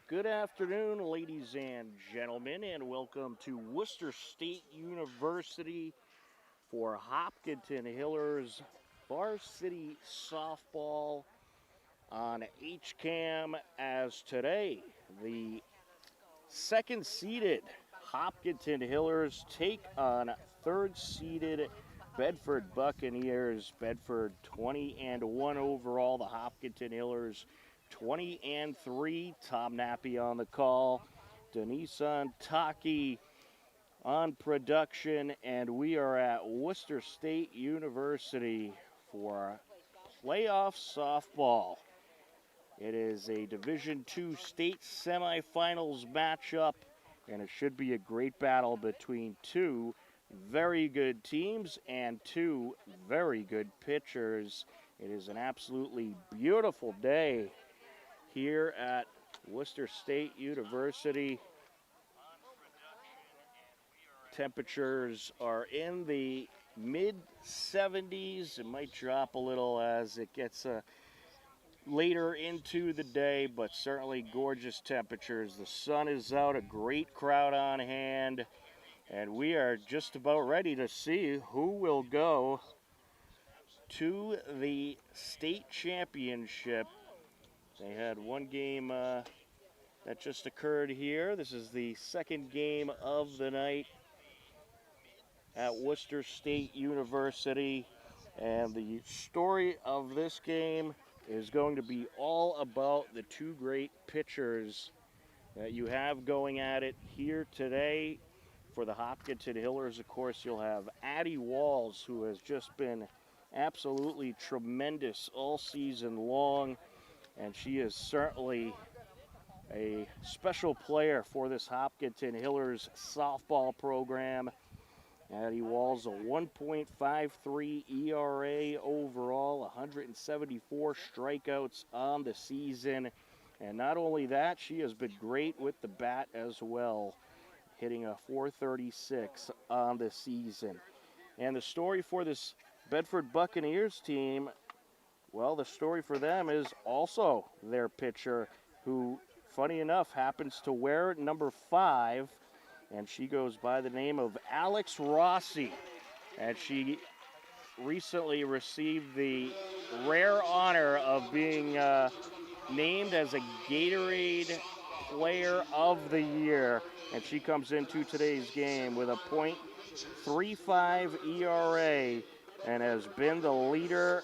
Good afternoon, ladies and gentlemen, and welcome to Worcester State University for Hopkinton Hillers Varsity Softball on HCAM, as today the second-seeded Hopkinton Hillers take on third-seeded Bedford Buccaneers. Bedford 20-1 overall. The Hopkinton Hillers 20-3. Tom Nappy on the call. Denise Taki on production, and we are at Worcester State University for playoff softball. It is a Division II state semifinals matchup, and it should be a great battle between two very good teams and two very good pitchers. It is an absolutely beautiful day here at Worcester State University. Temperatures are in the mid-70s. It might drop a little as it gets later into the day, but certainly gorgeous temperatures. The sun is out, a great crowd on hand, and we are just about ready to see who will go to the state championship. They had one game that just occurred here. This is the second game of the night at Worcester State University, and the story of this game is going to be all about the two great pitchers that you have going at it here today. For the Hopkinton Hillers, of course, you'll have Addie Walls, who has just been absolutely tremendous all season long, and she is certainly a special player for this Hopkinton Hillers softball program. Addie Walls, a 1.53 ERA overall, 174 strikeouts on the season. And not only that, she has been great with the bat as well, hitting a 436 on the season. And the story for this Bedford Buccaneers team, well, the story for them is also their pitcher, who, funny enough, happens to wear number 5, and she goes by the name of Alex Rossi. And she recently received the rare honor of being named as a Gatorade Player of the Year. And she comes into today's game with a .35 ERA and has been the leader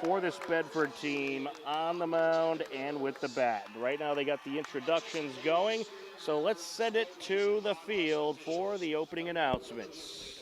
for this Bedford team on the mound and with the bat. Right now they got the introductions going, so let's send it to the field for the opening announcements.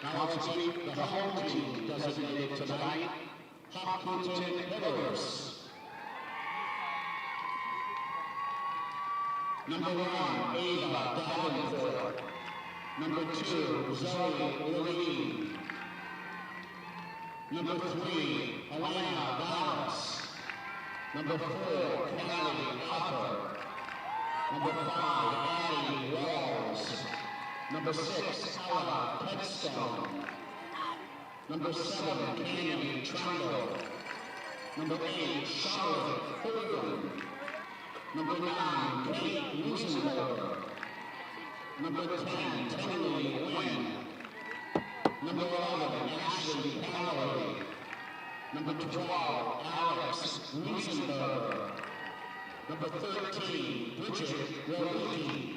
Now to take the home team designated tonight, Hopkinton Hillers. Number 1, Ava Davenport. Number 2, Zoe Levine. Number 3, Alana Dallas. Number 4, Natalie Hopper. Number 5, Addie Wells. Number 6, Ella Petstone. Number 7, Candy Trundle. Number 8, Charlotte Fulton. Number 9, Kate Lusenberger. Number 10, Tony Wynn. Number 11, Ashley Calloway. Number 12, Alex Lusenberger. Number 13, Bridget Roliti.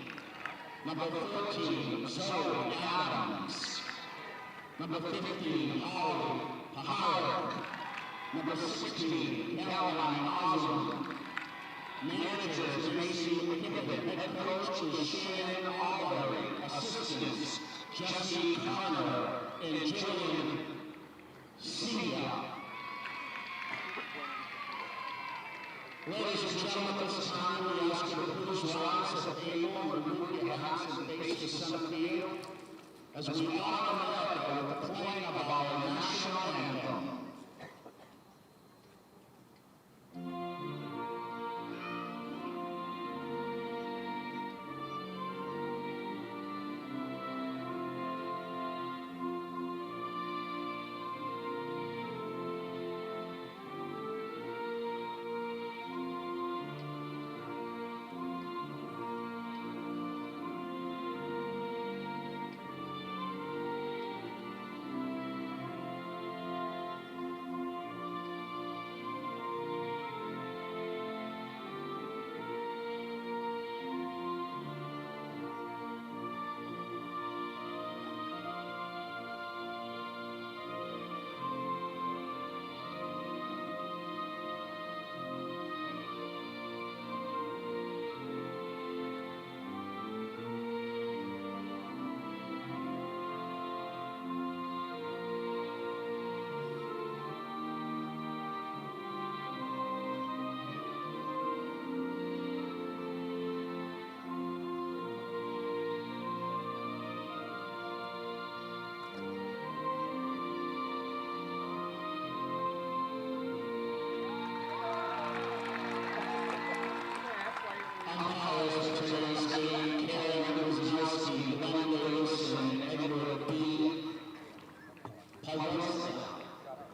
Number 14, Zoe Adams. Number 15, Holly Pahara. Number 16, Caroline Osmond. Managers, Macy Hibbett. Head coach is Shannon Albury. Assistants, Jesse Connor and Jillian Sia. Ladies and gentlemen, at this time we ask you to please rise at the table and remove your hats and face the center field as we honor America with the playing of our national anthem.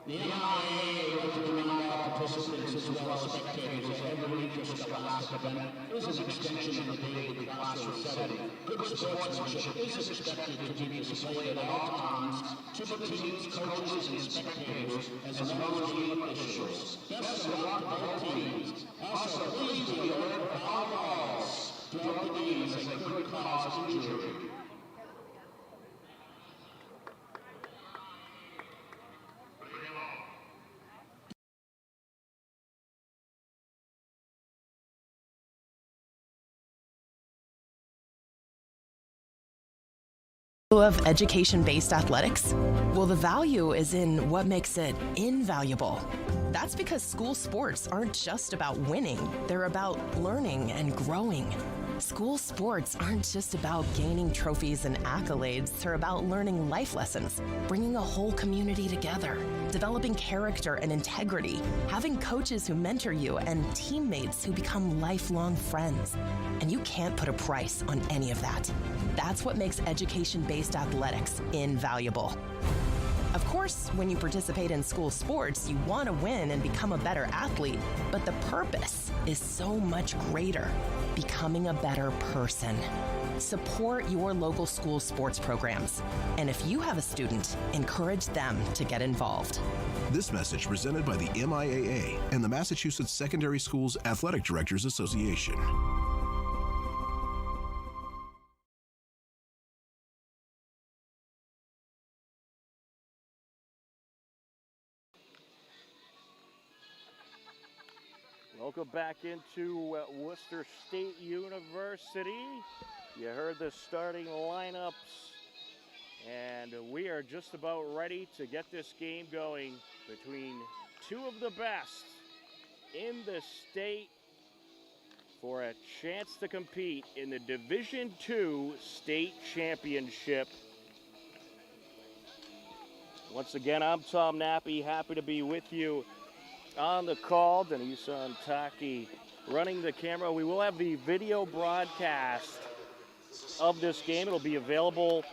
The MIAA would like to remind all participants as well as spectators that every interest of the last event is an extension of the daily classroom setting. Good sportsmanship is expected to be displayed at all times to the teams, coaches, and spectators, as well as game officials. Best of luck to both teams. Also, please be alert of foul balls throughout the game as they could cause injury. Of education-based athletics? Well, the value is in what makes it invaluable. That's because school sports aren't just about winning, they're about learning and growing. School sports aren't just about gaining trophies and accolades, they're about learning life lessons, bringing a whole community together, developing character and integrity, having coaches who mentor you, and teammates who become lifelong friends. And you can't put a price on any of that. That's what makes education-based athletics invaluable. Of course, when you participate in school sports, you want to win and become a better athlete, but the purpose is so much greater, becoming a better person. Support your local school sports programs. And if you have a student, encourage them to get involved. This message presented by the MIAA and the Massachusetts Secondary Schools Athletic Directors Association. Welcome back into Worcester State University. You heard the starting lineups, and we are just about ready to get this game going between two of the best in the state for a chance to compete in the Division II State Championship. Once again, I'm Tom Nappy, happy to be with you on the call. Denisa Taki running the camera. We will have the video broadcast of this game. It'll be available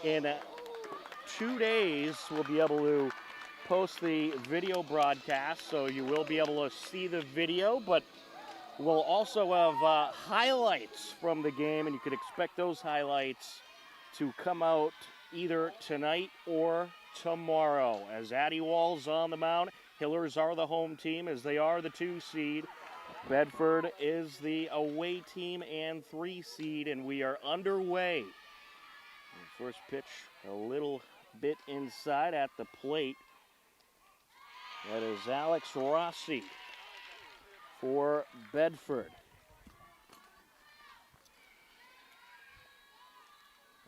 in 2 days. We'll be able to post the video broadcast, so you will be able to see the video, but we'll also have highlights from the game, and you can expect those highlights to come out either tonight or tomorrow. As Addie Wall's on the mound, Hillers are the home team as they are the 2 seed. Bedford is the away team and 3 seed, and we are underway. The first pitch a little bit inside at the plate. That is Alex Rossi for Bedford.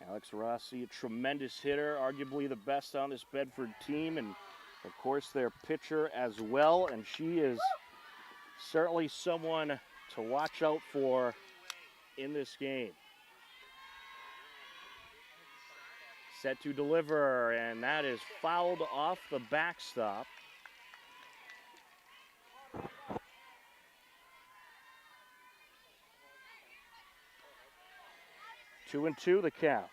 Alex Rossi, a tremendous hitter, arguably the best on this Bedford team, and of course their pitcher as well, and she is certainly someone to watch out for in this game. Set to deliver, and that is fouled off the backstop. Two and two the count.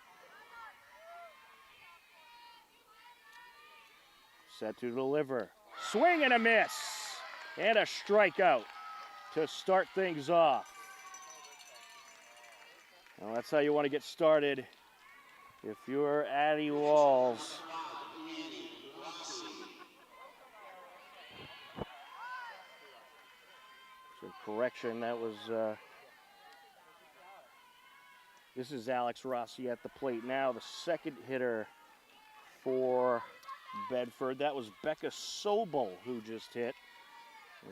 Set to deliver. Swing and a miss. And a strikeout to start things off. Well, that's how you want to get started if you're Addie Walls. So correction, that was this is Alex Rossi at the plate now, the second hitter for Bedford. That was Becca Sobel who just hit.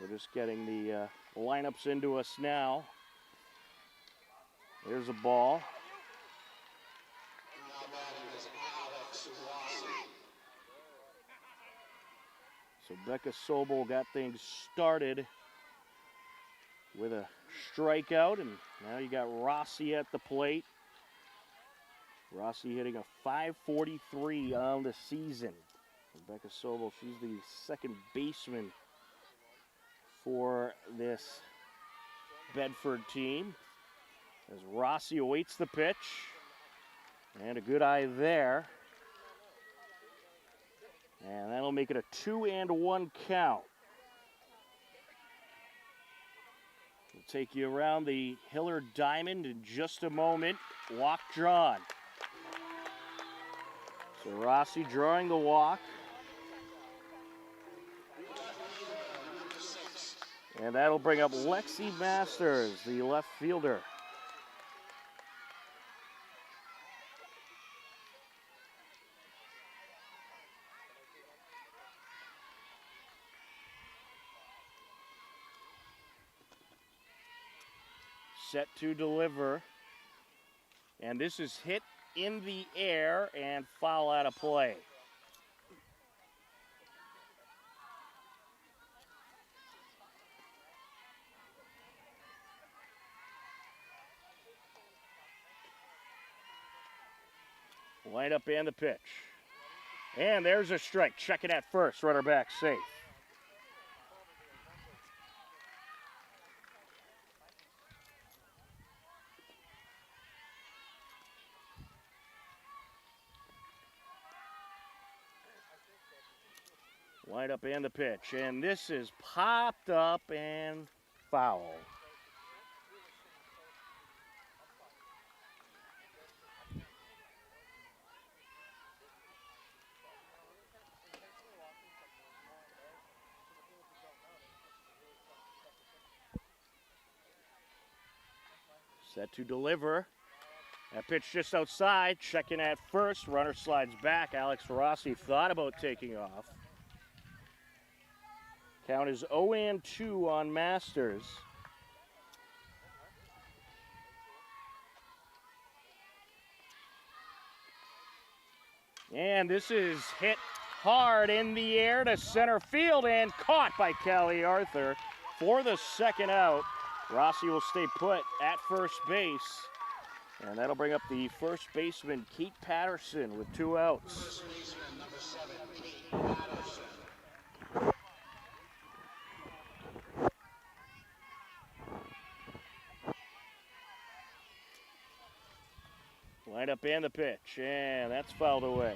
We're just getting the lineups into us now. There's a ball. So Becca Sobel got things started with a strikeout, and now you got Rossi at the plate. Rossi hitting a .543 on the season. And Becca Sobel, she's the second baseman for this Bedford team. As Rossi awaits the pitch, and a good eye there. And that'll make it a 2-1 count. We'll take you around the Hiller Diamond in just a moment. Walk drawn. So Rossi drawing the walk. And that'll bring up Lexi Masters, the left fielder. Set to deliver. And this is hit in the air and foul out of play. Line up and the pitch. And there's a strike. Check it at first. Runner back safe. Line up and the pitch. And this is popped up and foul. Set to deliver. That pitch just outside. Checking at first. Runner slides back. Alex Rossi thought about taking off. Count is 0-2 on Masters. And this is hit hard in the air to center field and caught by Callie Arthur for the second out. Rossi will stay put at first base. And that'll bring up the first baseman, Kate Patterson, with 2 outs. Lineup and the pitch, and that's fouled away.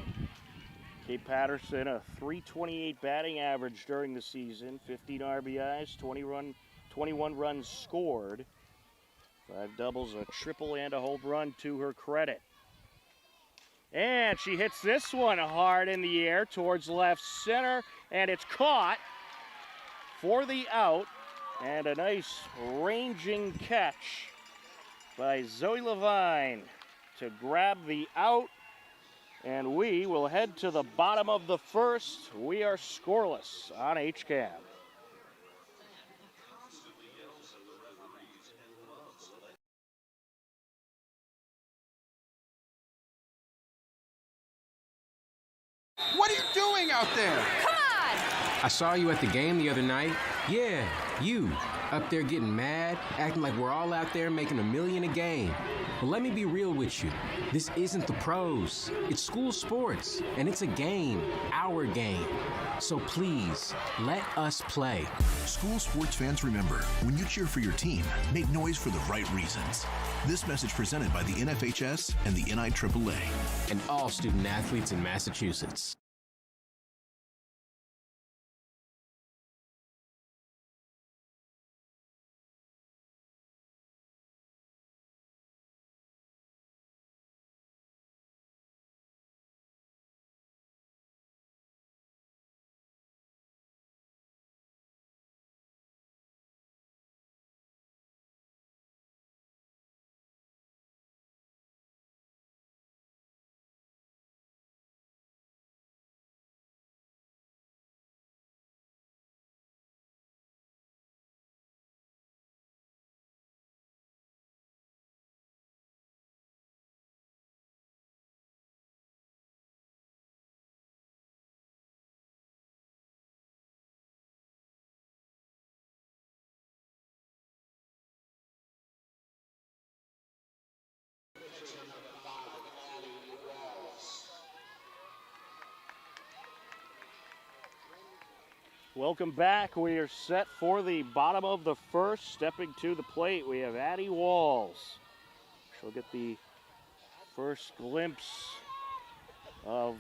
Kate Patterson, a .328 batting average during the season, 15 RBIs, 21 runs scored, 5 doubles, a triple, and a home run to her credit. And she hits this one hard in the air towards left center, and it's caught for the out, and a nice ranging catch by Zoe Levine to grab the out, and we will head to the bottom of the first. We are scoreless on HCAM. What are you doing out there? Come on! I saw you at the game the other night. Yeah, you. Up there getting mad, acting like we're all out there making $1 million a game. But let me be real with you. This isn't the pros. It's school sports, and it's a game, our game. So please, let us play. School sports fans, remember, when you cheer for your team, make noise for the right reasons. This message presented by the NFHS and the NIAAA. And all student athletes in Massachusetts. Welcome back. We are set for the bottom of the first. Stepping to the plate, we have Addie Walls. She'll get the first glimpse of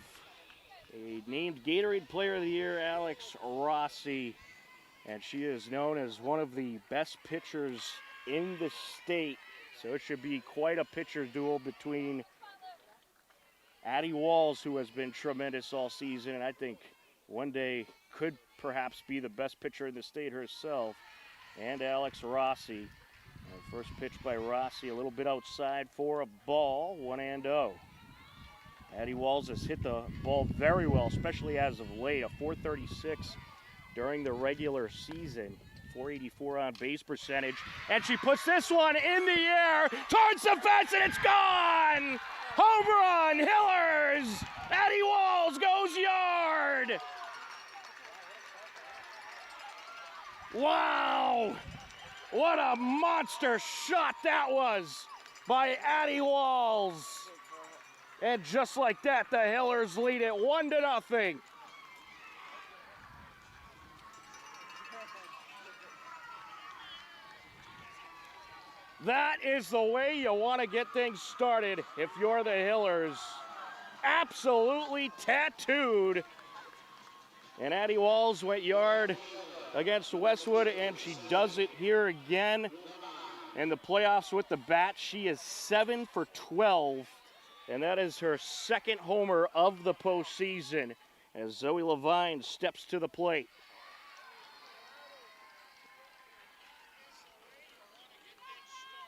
a named Gatorade Player of the Year, Alex Rossi. And she is known as one of the best pitchers in the state. So it should be quite a pitcher duel between Addie Walls, who has been tremendous all season, and I think one day could perhaps be the best pitcher in the state herself, and Alex Rossi. First pitch by Rossi, a little bit outside for a ball, 1-0. Addie Walls has hit the ball very well, especially as of late, a .436 during the regular season, .484 on base percentage, and she puts this one in the air towards the fence, and it's gone! Home run, Hillers! Addie Walls goes yard! Wow! What a monster shot that was by Addie Walls. And just like that, the Hillers lead it 1-0. That is the way you want to get things started if you're the Hillers. Absolutely tattooed. And Addie Walls went yard against Westwood, and she does it here again in the playoffs with the bat. She is 7 for 12, and that is her second homer of the postseason as Zoe Levine steps to the plate.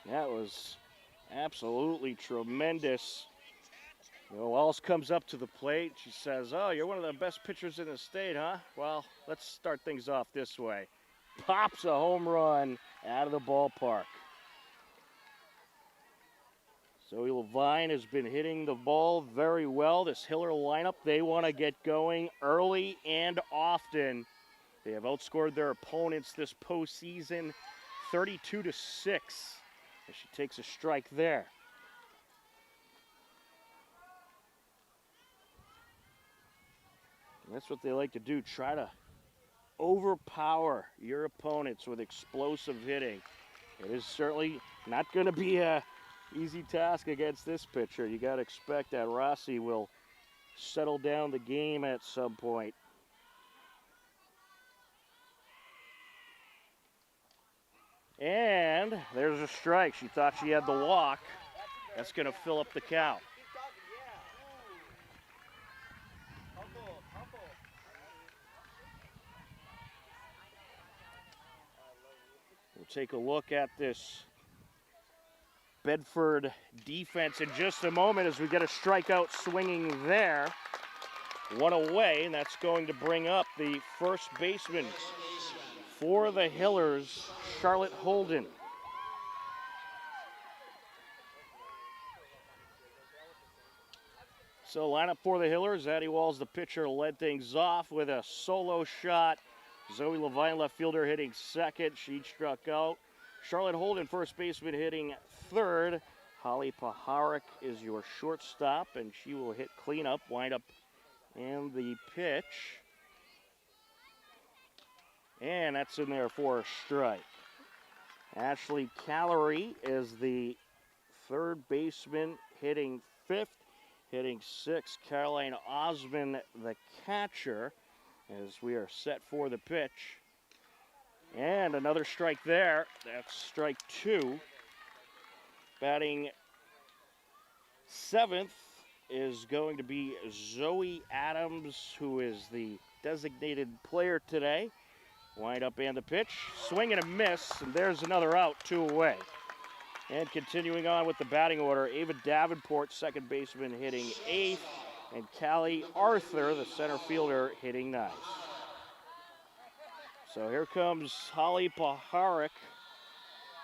That was absolutely tremendous. You know, Walls comes up to the plate. She says, "Oh, you're one of the best pitchers in the state, huh? Well, let's start things off this way." Pops a home run out of the ballpark. Zoe Levine has been hitting the ball very well. This Hiller lineup, they want to get going early and often. They have outscored their opponents this postseason 32-6. As she takes a strike there. And that's what they like to do, try to overpower your opponents with explosive hitting. It is certainly not going to be a easy task against this pitcher. You got to expect that Rossi will settle down the game at some point. And there's a strike. She thought she had the walk. That's going to fill up the count. We'll take a look at this Bedford defense in just a moment as we get a strikeout swinging there. One away, and that's going to bring up the first baseman for the Hillers, Charlotte Holden. So lineup for the Hillers, Addie Walls, the pitcher, led things off with a solo shot. Zoe Levine, left fielder, hitting second. She struck out. Charlotte Holden, first baseman, hitting third. Holly Paharic is your shortstop, and she will hit cleanup, wind up in the pitch. And that's in there for a strike. Ashley Callery is the third baseman, hitting fifth. Hitting sixth, Caroline Osmond, the catcher, as we are set for the pitch. And another strike there. That's strike two. Batting seventh is going to be Zoe Adams, who is the designated player today. Wind up and the pitch. Swing and a miss, and there's another out, 2 away. And continuing on with the batting order, Ava Davenport, second baseman, hitting eighth, and Callie Arthur, the center fielder, hitting ninth. So here comes Holly Paharic,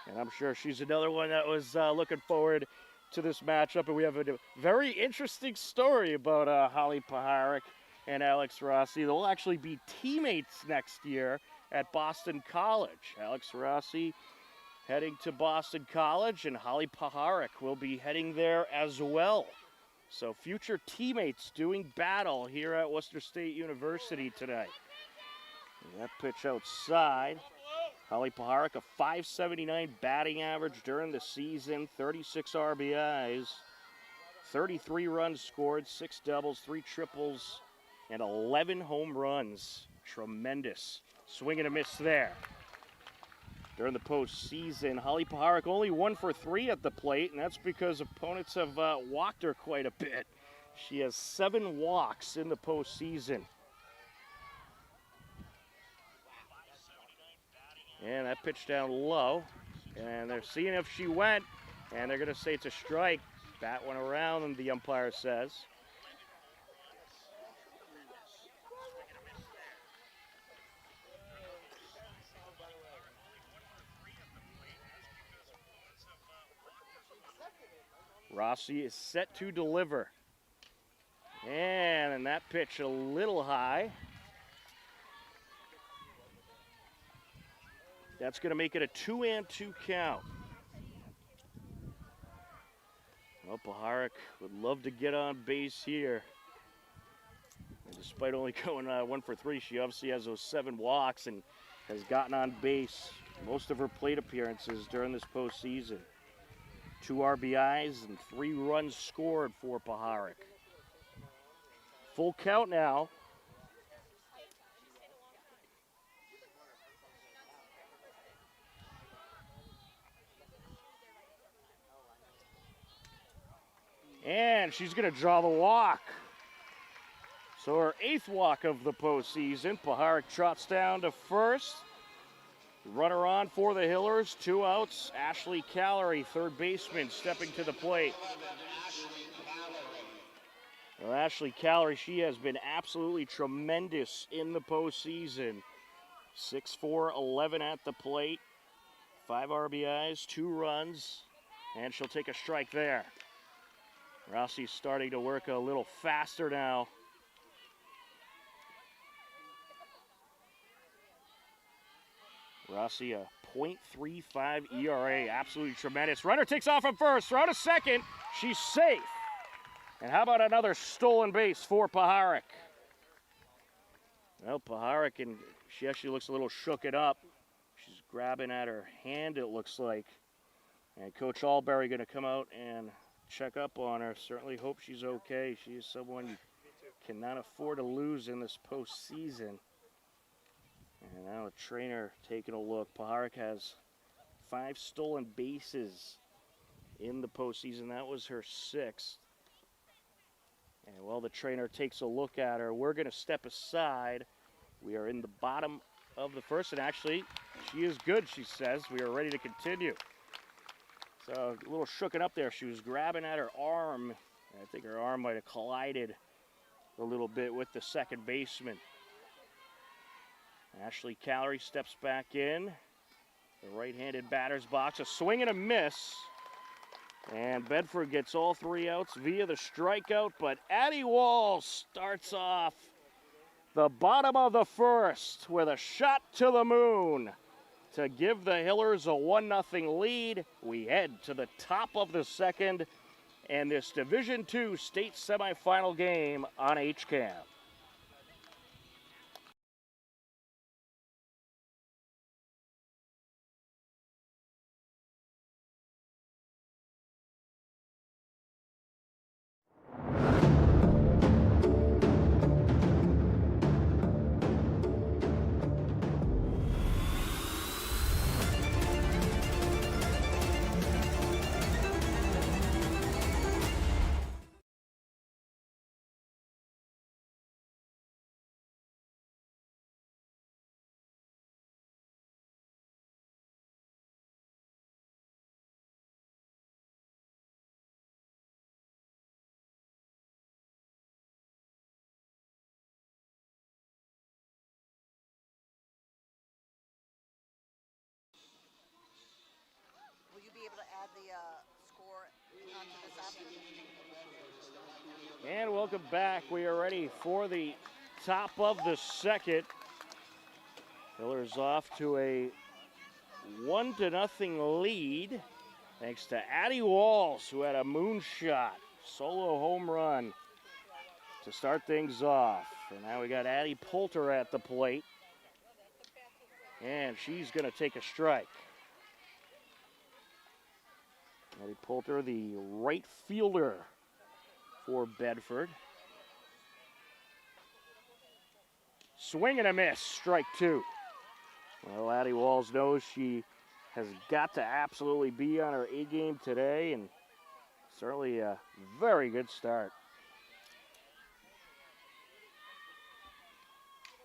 and I'm sure she's another one that was looking forward to this matchup. And we have a very interesting story about Holly Paharic and Alex Rossi. They'll actually be teammates next year at Boston College. Alex Rossi heading to Boston College, and Holly Paharic will be heading there as well. So future teammates doing battle here at Worcester State University today. And that pitch outside. Holly Paharic, a .579 batting average during the season, 36 RBIs, 33 runs scored, 6 doubles, 3 triples, and 11 home runs. Tremendous. Swing and a miss there. During the postseason, Holly Paharic only 1 for 3 at the plate, and that's because opponents have walked her quite a bit. She has 7 walks in the postseason. And that pitch down low, and they're seeing if she went, and they're going to say it's a strike. Bat went around, and the umpire says. Rossi is set to deliver. And that pitch a little high. That's going to make it a 2-2 count. Well, Paharic would love to get on base here. And despite only going 1 for 3, she obviously has those 7 walks and has gotten on base most of her plate appearances during this postseason. 2 RBIs and 3 runs scored for Paharic. Full count now. And she's going to draw the walk. So her 8th walk of the postseason. Paharic trots down to first. Runner on for the Hillers, 2 outs. Ashley Callery, third baseman, stepping to the plate. Well, Ashley Callery, she has been absolutely tremendous in the postseason. 6'4", 11 at the plate, 5 RBIs, 2 runs, and she'll take a strike there. Rossi's starting to work a little faster now. Rossi, a .35 ERA, absolutely tremendous. Runner takes off from first, throw to second. She's safe. And how about another stolen base for Paharic? Well, Paharic, and she actually looks a little shooken up. She's grabbing at her hand, it looks like. And Coach Alberry going to come out and check up on her. Certainly hope she's okay. She is someone you cannot afford to lose in this postseason. And now the trainer taking a look. Paharik has 5 stolen bases in the postseason. That was her 6th. And while the trainer takes a look at her, we're going to step aside. We are in the bottom of the first, and actually, she is good, she says. We are ready to continue. So a little shooken up there. She was grabbing at her arm. And I think her arm might have collided a little bit with the second baseman. Ashley Callery steps back in. The right-handed batter's box. A swing and a miss. And Bedford gets all 3 outs via the strikeout, but Addie Walls starts off the bottom of the first with a shot to the moon to give the Hillers a 1-0 lead. We head to the top of the second and this Division II state semifinal game on HCAM. Will you be able to add the score onto this option? And welcome back. We are ready for the top of the second. Hillers off to a 1-0 lead thanks to Addie Walls, who had a moonshot solo home run to start things off. And now we got Addie Poulter at the plate. And she's going to take a strike. Addie Poulter, the right fielder for Bedford. Swing and a miss, strike 2. Well, Addie Walls knows she has got to absolutely be on her A game today, and certainly a very good start.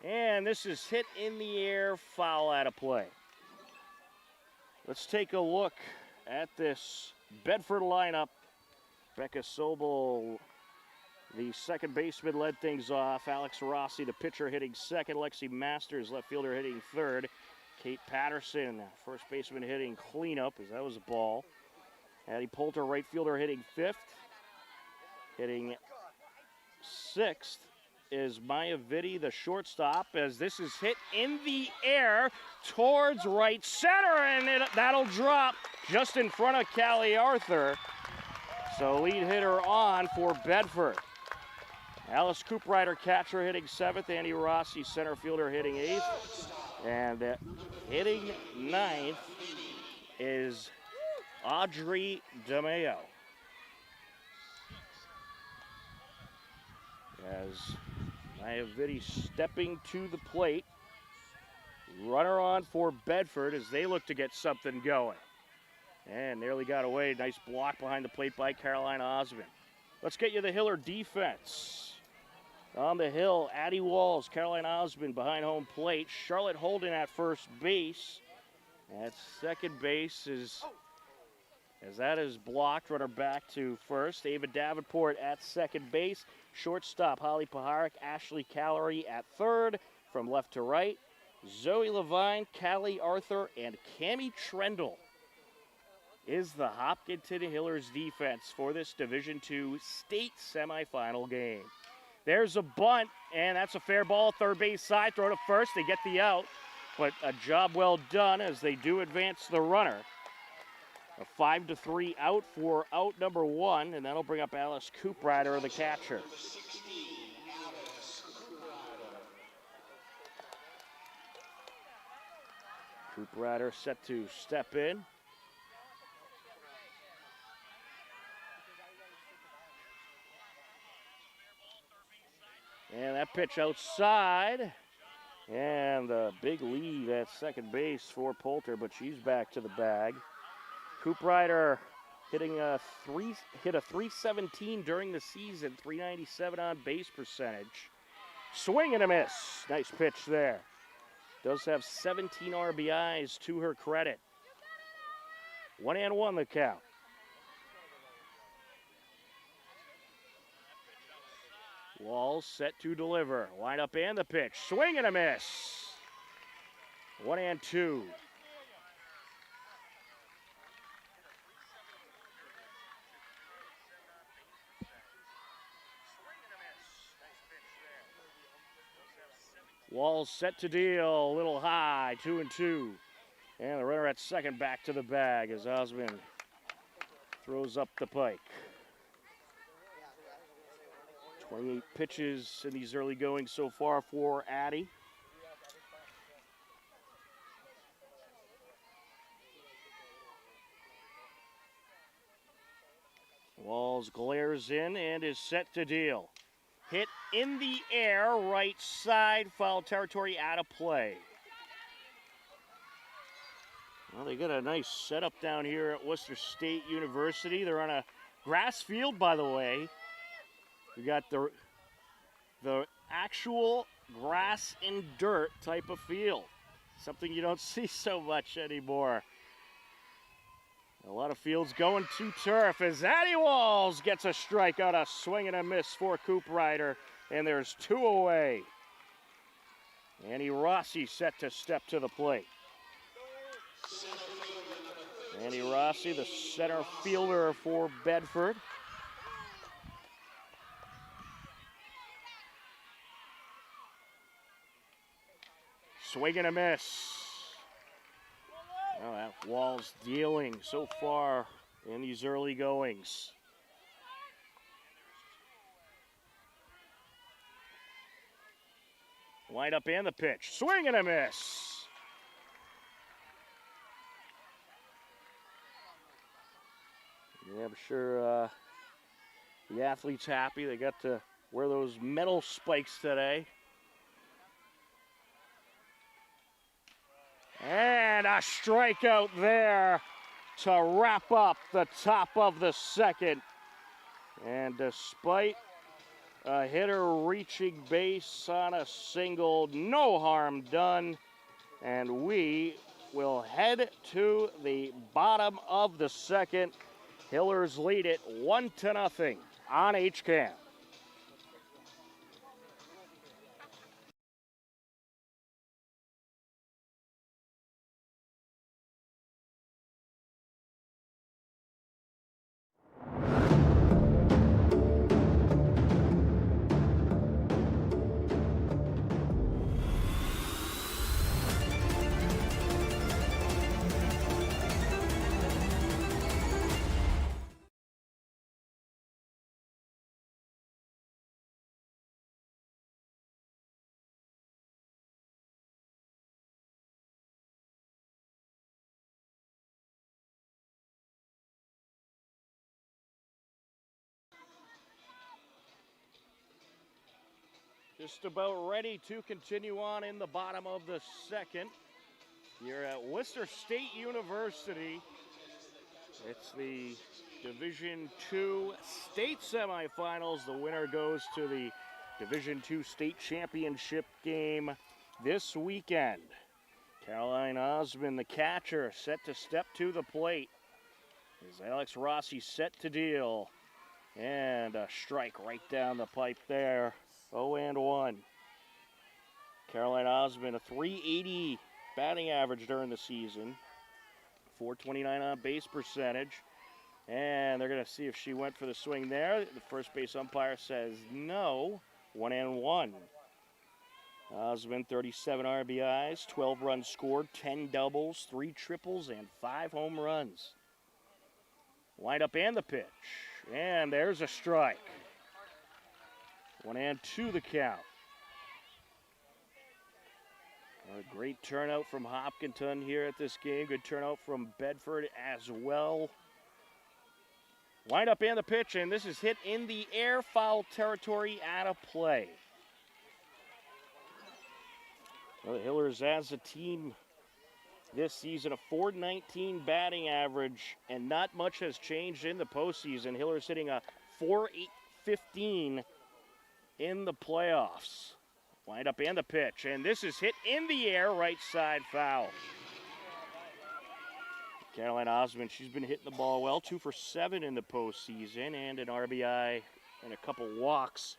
And this is hit in the air, foul out of play. Let's take a look at this Bedford lineup. Becca Sobel, the second baseman, led things off. Alex Rossi, the pitcher, hitting second. Lexi Masters, left fielder, hitting third. Kate Patterson, first baseman, hitting cleanup, as that was a ball. Addie Poulter, right fielder, hitting fifth. Hitting sixth is Maya Vitti, the shortstop, as this is hit in the air towards right center, and that'll drop just in front of Callie Arthur. So lead hitter on for Bedford. Alice Cooprider, catcher, hitting seventh. Andy Rossi, center fielder, hitting eighth. And hitting ninth is Audrey DeMeo. As Maya Vitti stepping to the plate. Runner on for Bedford as they look to get something going. And nearly got away. Nice block behind the plate by Caroline Osmond. Let's get you the Hiller defense. On the hill, Addie Walls, Caroline Osmond behind home plate. Charlotte Holden at first base. At second base is, as that is blocked, runner back to first. Ava Davenport at second base. Shortstop, Holly Paharik, Ashley Callery at third. From left to right, Zoe Levine, Callie Arthur, and Cammie Trendle is the Hopkinton Hillers defense for this Division II state semifinal game. There's a bunt, and that's a fair ball, third base side, throw to first, they get the out, but a job well done as they do advance the runner. A 5-3 out for out number one, and that'll bring up Alice Cooprider, the catcher. Cooprider set to step in. And that pitch outside. And the big lead at second base for Poulter, but she's back to the bag. Coop Ryder hit a 317 during the season, 397 on base percentage. Swing and a miss. Nice pitch there. Does have 17 RBIs to her credit. 1-1 the count. Walls set to deliver. Line up and the pitch. Swing and a miss. 1-2. Walls set to deal. A little high. 2-2. And the runner at second back to the bag as Osmond throws up the pike. 28 pitches in these early goings so far for Addie. Walls glares in and is set to deal. Hit in the air, right side, foul territory, out of play. Well, they got a nice setup down here at Worcester State University. They're on a grass field, by the way. We got the actual grass and dirt type of field. Something you don't see so much anymore. A lot of fields going to turf as Addie Walls gets a strikeout, a swing and a miss for Coop Ryder, and there's 2 away. Annie Rossi set to step to the plate. Annie Rossi, the center fielder for Bedford. Swing and a miss. Well, that Walls dealing so far in these early goings. Line up and the pitch. Swing and a miss. Yeah, I'm sure the athlete's happy. They got to wear those metal spikes today. And a strikeout there to wrap up the top of the second. And despite a hitter reaching base on a single, no harm done. And we will head to the bottom of the second. Hillers lead it 1-0 on HCAM. Just about ready to continue on in the bottom of the second. Here at Worcester State University. It's the Division II state semifinals. The winner goes to the Division II state championship game this weekend. Caroline Osmond, the catcher, set to step to the plate. Is Alex Rossi set to deal. And a strike right down the pipe there. 0-1. Caroline Osmond, a .380 batting average during the season. .429 on base percentage. And they're going to see if she went for the swing there. The first base umpire says no. 1-1. Osmond, 37 RBIs, 12 runs scored, 10 doubles, 3 triples, and 5 home runs. Wind up and the pitch. And there's a strike. 1-2 the count. A great turnout from Hopkinton here at this game. Good turnout from Bedford as well. Wind up and the pitch, and this is hit in the air, foul territory, out of play. Well, the Hillers as a team this season, a .419 batting average, and not much has changed in the postseason. Hillers hitting a .415 in the playoffs. Wind up and the pitch, and this is hit in the air, right side foul. Caroline Osmond, she's been hitting the ball well, 2 for 7 in the postseason, and an RBI and a couple walks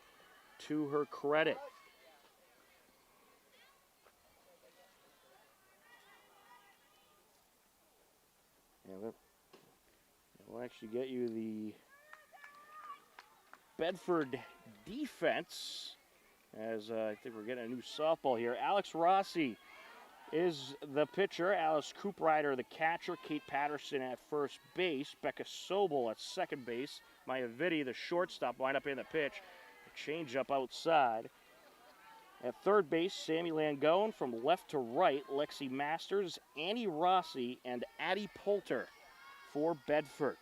to her credit. And we'll actually get you the Bedford defense, as I think we're getting a new softball here. Alex Rossi is the pitcher. Alice Cooprider, the catcher. Kate Patterson at first base. Becca Sobel at second base. Maya Vitti, the shortstop, wind up in the pitch. Change up outside. At third base, Sammy Langone. From left to right, Lexi Masters, Annie Rossi, and Addie Poulter for Bedford.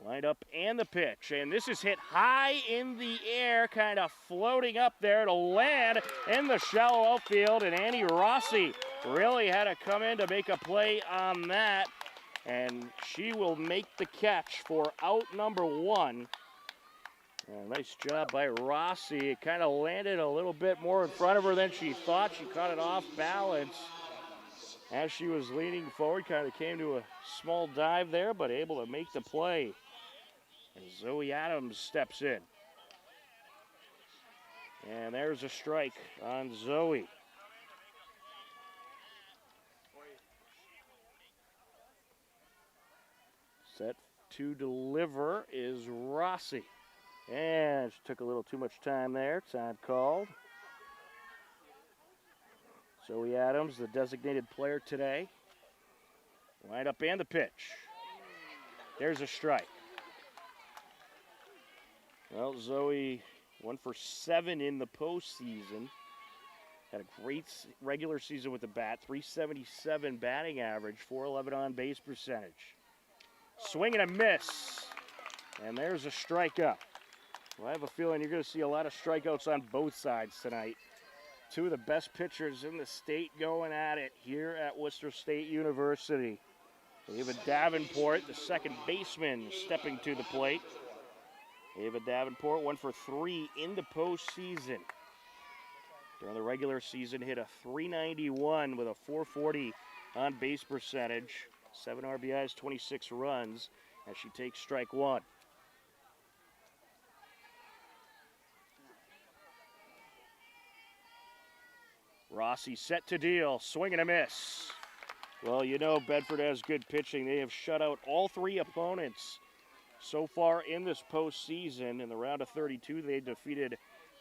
Wind up and the pitch, and this is hit high in the air, kind of floating up there to land in the shallow outfield, and Annie Rossi really had to come in to make a play on that, and she will make the catch for out number 1. Nice job by Rossi. It kind of landed a little bit more in front of her than she thought. She caught it off balance as she was leaning forward, kind of came to a small dive there, but able to make the play. And Zoe Adams steps in. And there's a strike on Zoe. Set to deliver is Rossi. And she took a little too much time there. Time called. Zoe Adams, the designated player today. Wind up and the pitch. There's a strike. Well, Zoe, 1 for 7 in the postseason. Had a great regular season with the bat. .377 batting average, .411 on base percentage. Swing and a miss. And there's a strikeout. Well, I have a feeling you're going to see a lot of strikeouts on both sides tonight. 2 of the best pitchers in the state going at it here at Worcester State University. Ava Davenport, the second baseman, stepping to the plate. Ava Davenport, 1 for 3 in the postseason. During the regular season, hit a .391 with a .440 on base percentage. 7 RBIs, 26 runs, as she takes strike 1. Rossi set to deal, swing and a miss. Well, you know Bedford has good pitching. They have shut out all 3 opponents so far in this postseason. In the round of 32, they defeated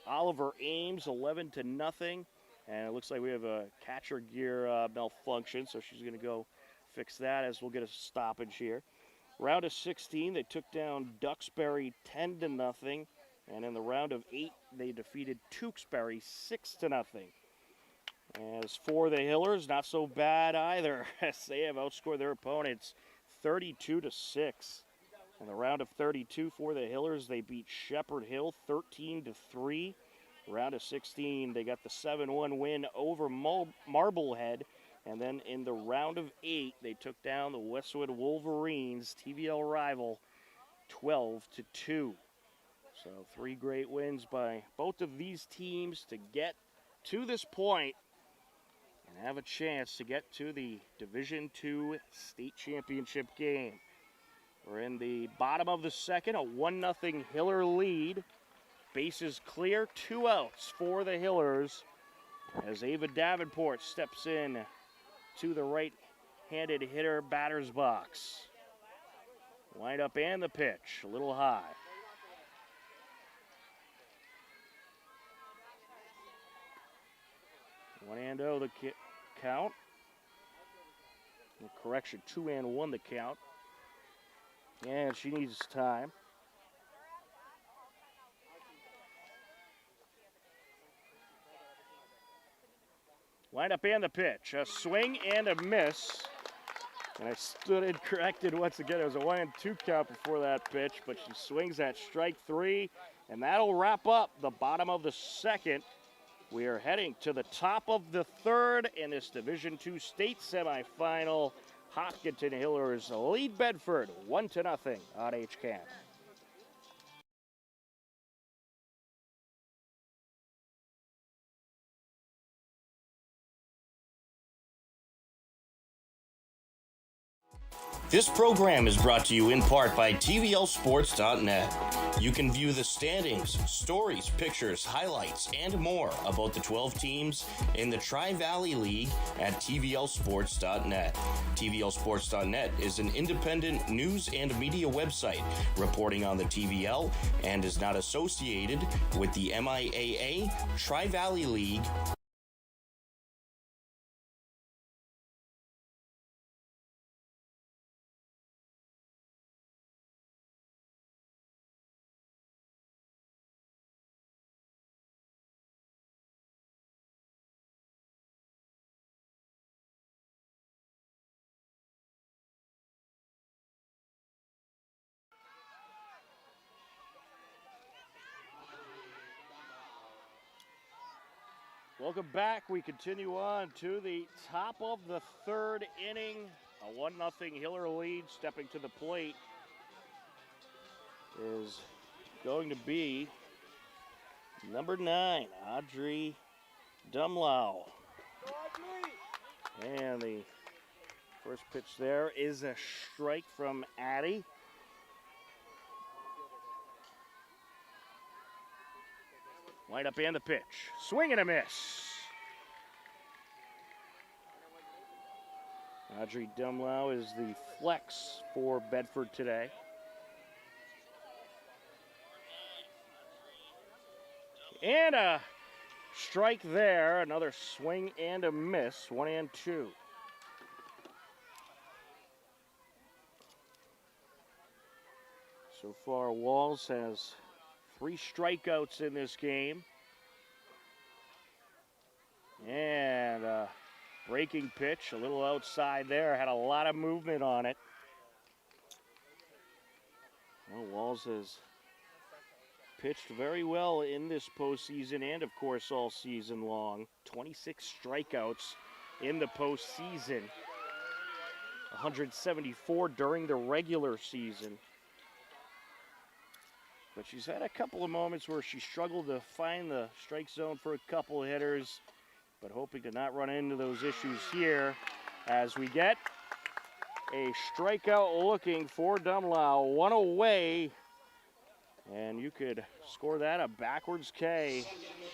Oliver Ames 11-0. And it looks like we have a catcher gear malfunction, so she's going to go fix that as we'll get a stoppage here. Round of 16, they took down Duxbury 10-0. And in the round of 8, they defeated Tewksbury 6-0. As for the Hillers, not so bad either, as they have outscored their opponents 32-6. In the round of 32 for the Hillers, they beat Shepherd Hill 13-3. Round of 16, they got the 7-1 win over Marblehead. And then in the round of 8, they took down the Westwood Wolverines, TVL rival, 12-2. So 3 great wins by both of these teams to get to this point and have a chance to get to the Division II state championship game. We're in the bottom of the second, a 1-0 Hiller lead. Bases clear, 2 outs for the Hillers as Ava Davenport steps in to the right-handed hitter batter's box. Wind up and the pitch, a little high. 1-0 the count. Correction, 2-1 the count. And she needs time. Wind up and the pitch. A swing and a miss. And I stood and corrected once again. It was a 1-2 count before that pitch, but she swings at strike 3. And that'll wrap up the bottom of the second. We are heading to the top of the third in this Division II state semifinal. Hopkinton Hillers lead Bedford 1-0 on HCAM. This program is brought to you in part by TVLSports.net. You can view the standings, stories, pictures, highlights, and more about the 12 teams in the Tri-Valley League at TVLSports.net. TVLSports.net is an independent news and media website reporting on the TVL and is not associated with the MIAA, Tri-Valley League, Welcome back. We continue on to the top of the third inning. A 1-0 Hiller lead. Stepping to the plate is going to be number 9, Audrey Dumlau. And the first pitch there is a strike from Addie. Line up and the pitch. Swing and a miss. Audrey Dumlau is the flex for Bedford today. And a strike there. Another swing and a miss. 1-2. So far, Walls has 3 strikeouts in this game. And a breaking pitch, a little outside there, had a lot of movement on it. Well, Walls has pitched very well in this postseason and, of course, all season long. 26 strikeouts in the postseason. 174 during the regular season. But she's had a couple of moments where she struggled to find the strike zone for a couple of hitters, but hoping to not run into those issues here as we get a strikeout looking for Dumlau. 1 away, and you could score that a backwards K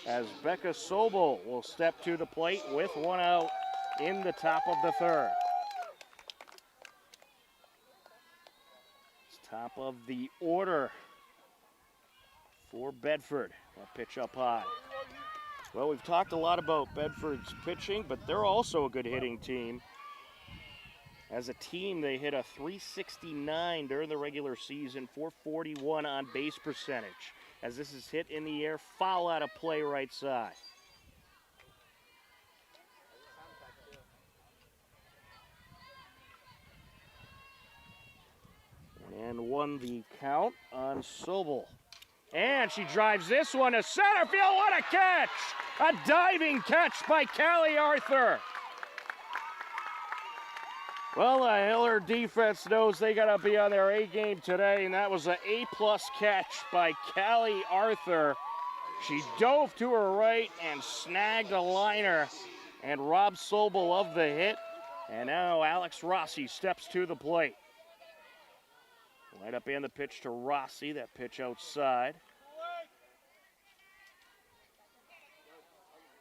as Becca Sobel will step to the plate with 1 out in the top of the third. It's top of the order for Bedford. That pitch up high. Well, we've talked a lot about Bedford's pitching, but they're also a good hitting team. As a team, they hit a .369 during the regular season, .441 on base percentage. As this is hit in the air, foul out of play right side. And 1 the count on Sobel. And she drives this one to center field. What a catch! A diving catch by Callie Arthur. Well, the Hiller defense knows they got to be on their A game today, and that was an A+ catch by Callie Arthur. She dove to her right and snagged a liner and robbed Sobel of the hit. And now Alex Rossi steps to the plate. Right up in the pitch to Rossi, that pitch outside.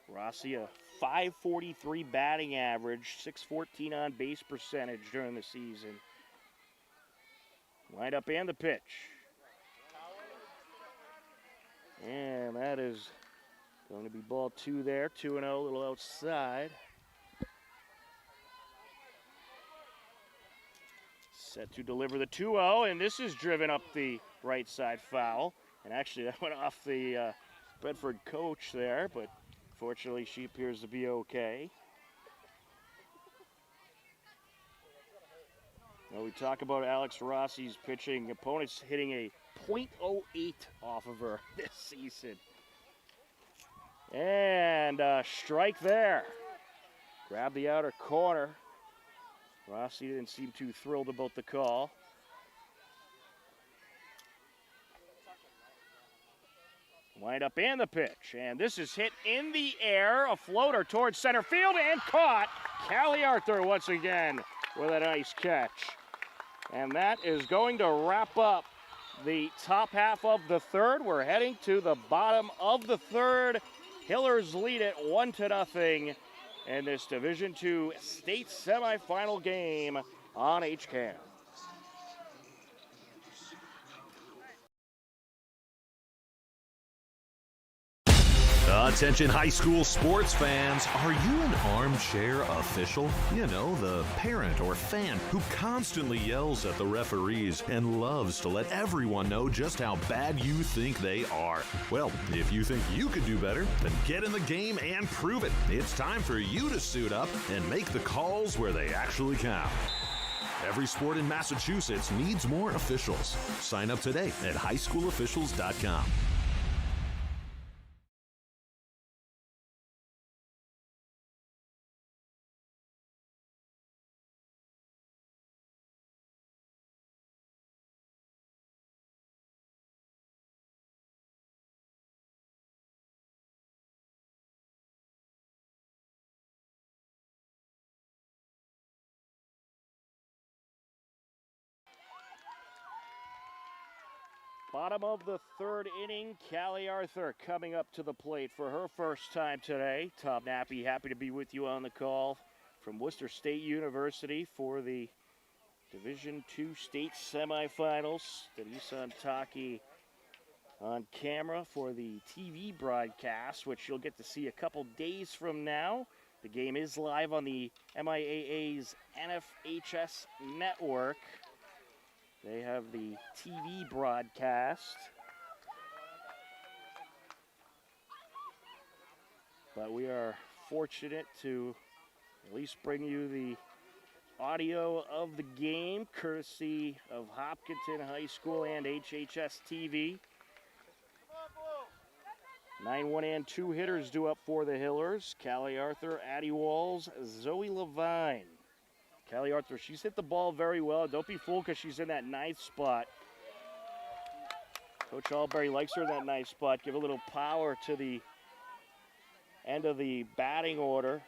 Rossi, a .543 batting average, .614 on base percentage during the season. Right up and the pitch. And that is going to be ball 2 there, 2-0, a little outside. Set to deliver the 2-0, and this is driven up the right side foul. And actually, that went off the Bedford coach there, but fortunately, she appears to be okay. Well, we talk about Alex Rossi's pitching. Opponents hitting a .08 off of her this season. And a strike there. Grab the outer corner. Rossi didn't seem too thrilled about the call. Wind up and the pitch. And this is hit in the air. A floater towards center field and caught. Callie Arthur once again with a nice catch. And that is going to wrap up the top half of the third. We're heading to the bottom of the third. Hillers lead it 1-0 in this Division II state semifinal game on HCAM. Attention high school sports fans, are you an armchair official? You know, the parent or fan who constantly yells at the referees and loves to let everyone know just how bad you think they are. Well, if you think you could do better, then get in the game and prove it. It's time for you to suit up and make the calls where they actually count. Every sport in Massachusetts needs more officials. Sign up today at highschoolofficials.com. Bottom of the third inning, Callie Arthur coming up to the plate for her first time today. Tom Nappy, happy to be with you on the call from Worcester State University for the Division II state semifinals. Denise Antaki on camera for the TV broadcast, which you'll get to see a couple days from now. The game is live on the MIAA's NFHS network. They have the TV broadcast. But we are fortunate to at least bring you the audio of the game, courtesy of Hopkinton High School and HHS TV. 9-1 and 2 hitters due up for the Hillers. Callie Arthur, Addie Walls, Zoe Levine. Callie Arthur, she's hit the ball very well. Don't be fooled because she's in that ninth spot. Coach Albury likes her in that ninth spot. Give a little power to the end of the batting order.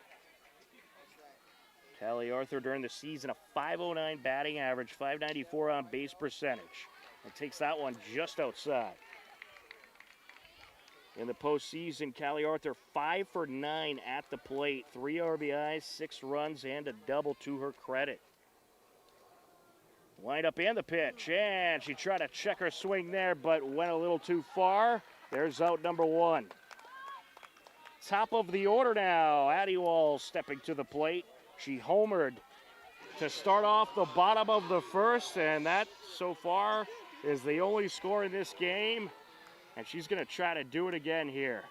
Callie Arthur during the season, a .509 batting average, .594 on base percentage. And takes that one just outside. In the postseason, Callie Arthur 5 for 9 at the plate, 3 RBIs, 6 runs, and a double to her credit. Wind up and the pitch, and she tried to check her swing there, but went a little too far. There's out number 1. Top of the order now, Addie Walls stepping to the plate. She homered to start off the bottom of the first, and that so far is the only score in this game. And she's going to try to do it again here.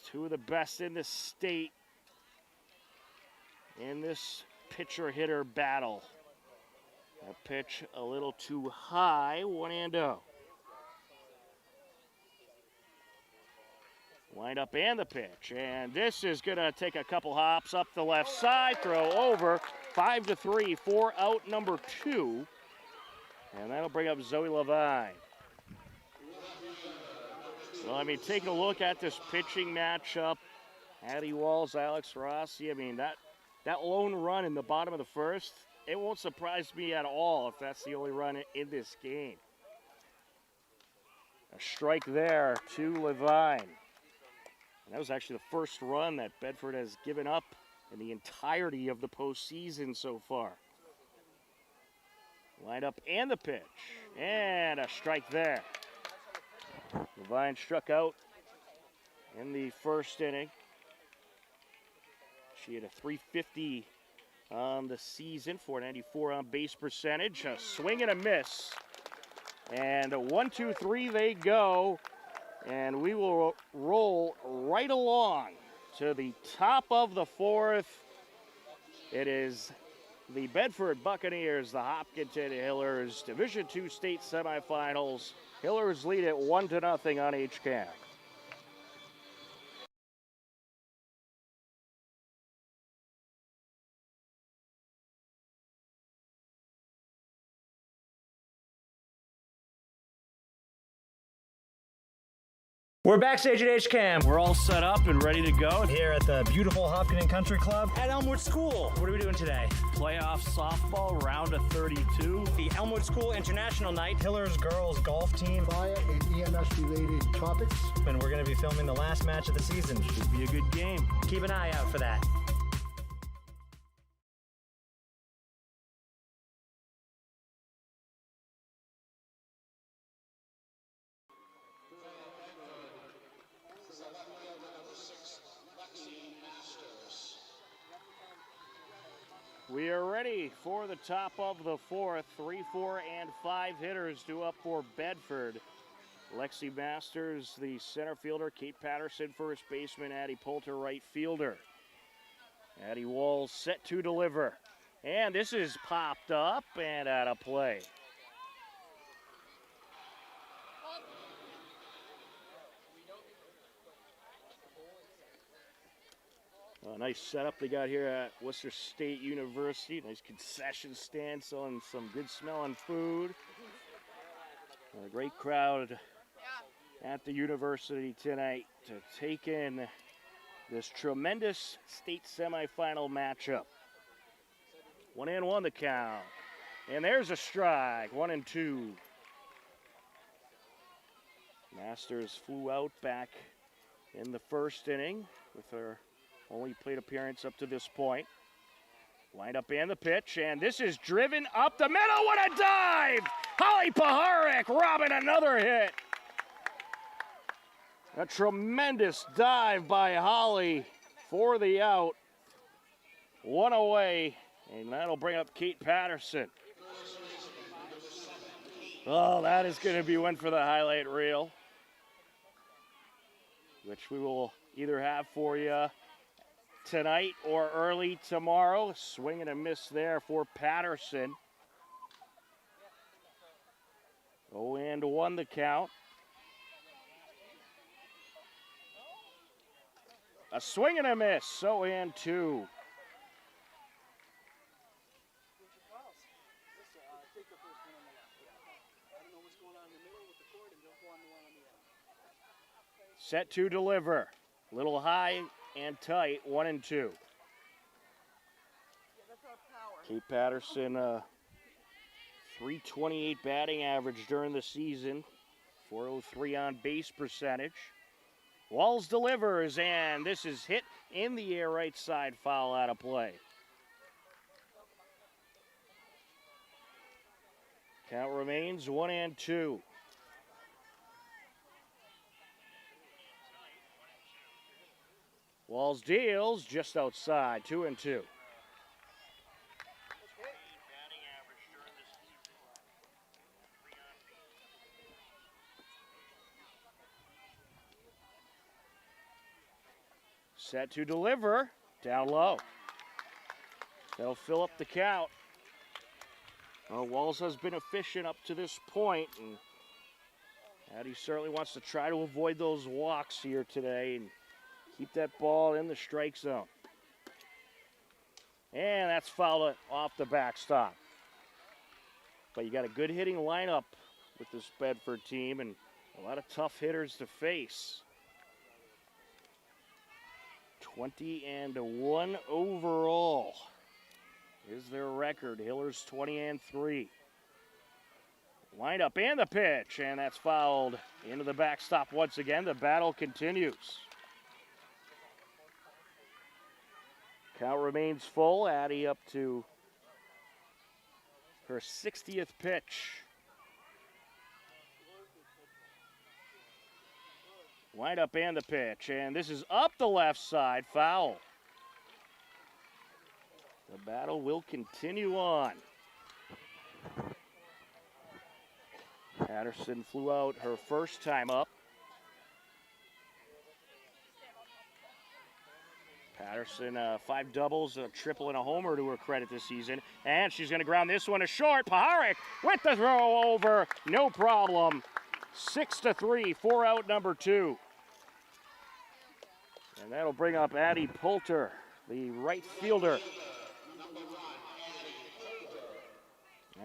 Two of the best in the state in this pitcher-hitter battle. A pitch a little too high, 1-0. Wind up and the pitch. And this is going to take a couple hops up the left side, throw over. 5-3 for out number 2. And that'll bring up Zoe Levine. Well, I mean, taking a look at this pitching matchup, Addie Walls, Alex Rossi, I mean, that lone run in the bottom of the first, it won't surprise me at all if that's the only run in this game. A strike there to Levine. And that was actually the first run that Bedford has given up in the entirety of the postseason so far. Line up and the pitch. And a strike there. Levine struck out in the first inning. She had a .350 on the season, .494 on base percentage. A swing and a miss. And a 1-2-3 they go. And we will roll right along to the top of the fourth. It is the Bedford Buccaneers, the Hopkinton Hillers, Division II state semifinals. Hillers lead it 1-0 on HCAM. We're backstage at HCAM. We're all set up and ready to go. Here at the beautiful Hopkinton Country Club at Elmwood School. What are we doing today? Playoff softball, round of 32. The Elmwood School International Night, Hillers girls golf team. Fire and EMS related topics. And we're going to be filming the last match of the season. Should be a good game. Keep an eye out for that. We are ready for the top of the fourth. 3, 4, and 5 hitters due up for Bedford. Lexi Masters, the center fielder. Kate Patterson, first baseman. Addie Poulter, right fielder. Addie Walls set to deliver. And this is popped up and out of play. A nice setup they got here at Worcester State University. Nice concession stand selling some good smelling food. A great crowd at the university tonight to take in this tremendous state semifinal matchup. 1-1 the count. And there's a strike, 1-2. Masters flew out back in the first inning with her only plate appearance up to this point. Lined up and the pitch, and this is driven up the middle. What a dive! Holly Paharic robbing another hit. A tremendous dive by Holly for the out. One away, and that'll bring up Kate Patterson. Oh, that is going to be one for the highlight reel, which we will either have for you tonight or early tomorrow. Swing and a miss there for Patterson. 0-1 the count. A swing and a miss. 0-2. Set to deliver. Little high and tight, 1-2. Kate Patterson, 328 batting average during the season, 403 on base percentage. Walls delivers, and this is hit in the air, right side, foul out of play. Count remains 1-2. Walls deals just outside, 2-2. Set to deliver, down low. That'll fill up the count. Walls has been efficient up to this point, and Addie certainly wants to try to avoid those walks here today and keep that ball in the strike zone. And that's fouled off the backstop. But you got a good hitting lineup with this Bedford team and a lot of tough hitters to face. 20-1 overall is their record. Hillers 20-3. Lineup and the pitch, and that's fouled into the backstop once again. The battle continues. Count remains full. Addie up to her 60th pitch. Wind up and the pitch, and this is up the left side, foul. The battle will continue on. Patterson flew out her first time up. Patterson, 5 doubles, a triple, and a homer to her credit this season. And she's going to ground this one to short. Paharic with the throw over, no problem. 6-3, 4 out number 2. And that'll bring up Addie Poulter, the right fielder.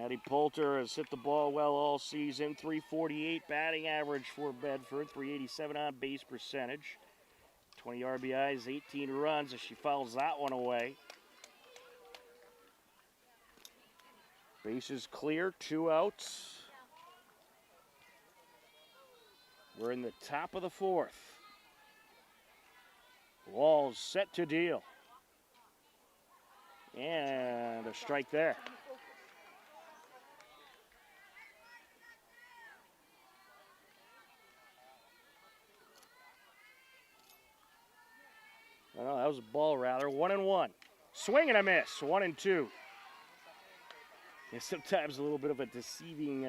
Maddie Poulter has hit the ball well all season. 348 batting average for Bedford. 387 on base percentage. 20 RBIs, 18 runs as she fouls that one away. Bases clear, 2 outs. We're in the top of the 4th. Walls set to deal. And a strike there. Oh, that was a ball rather. 1-1. Swing and a miss. 1-2. Yeah, sometimes a little bit of a deceiving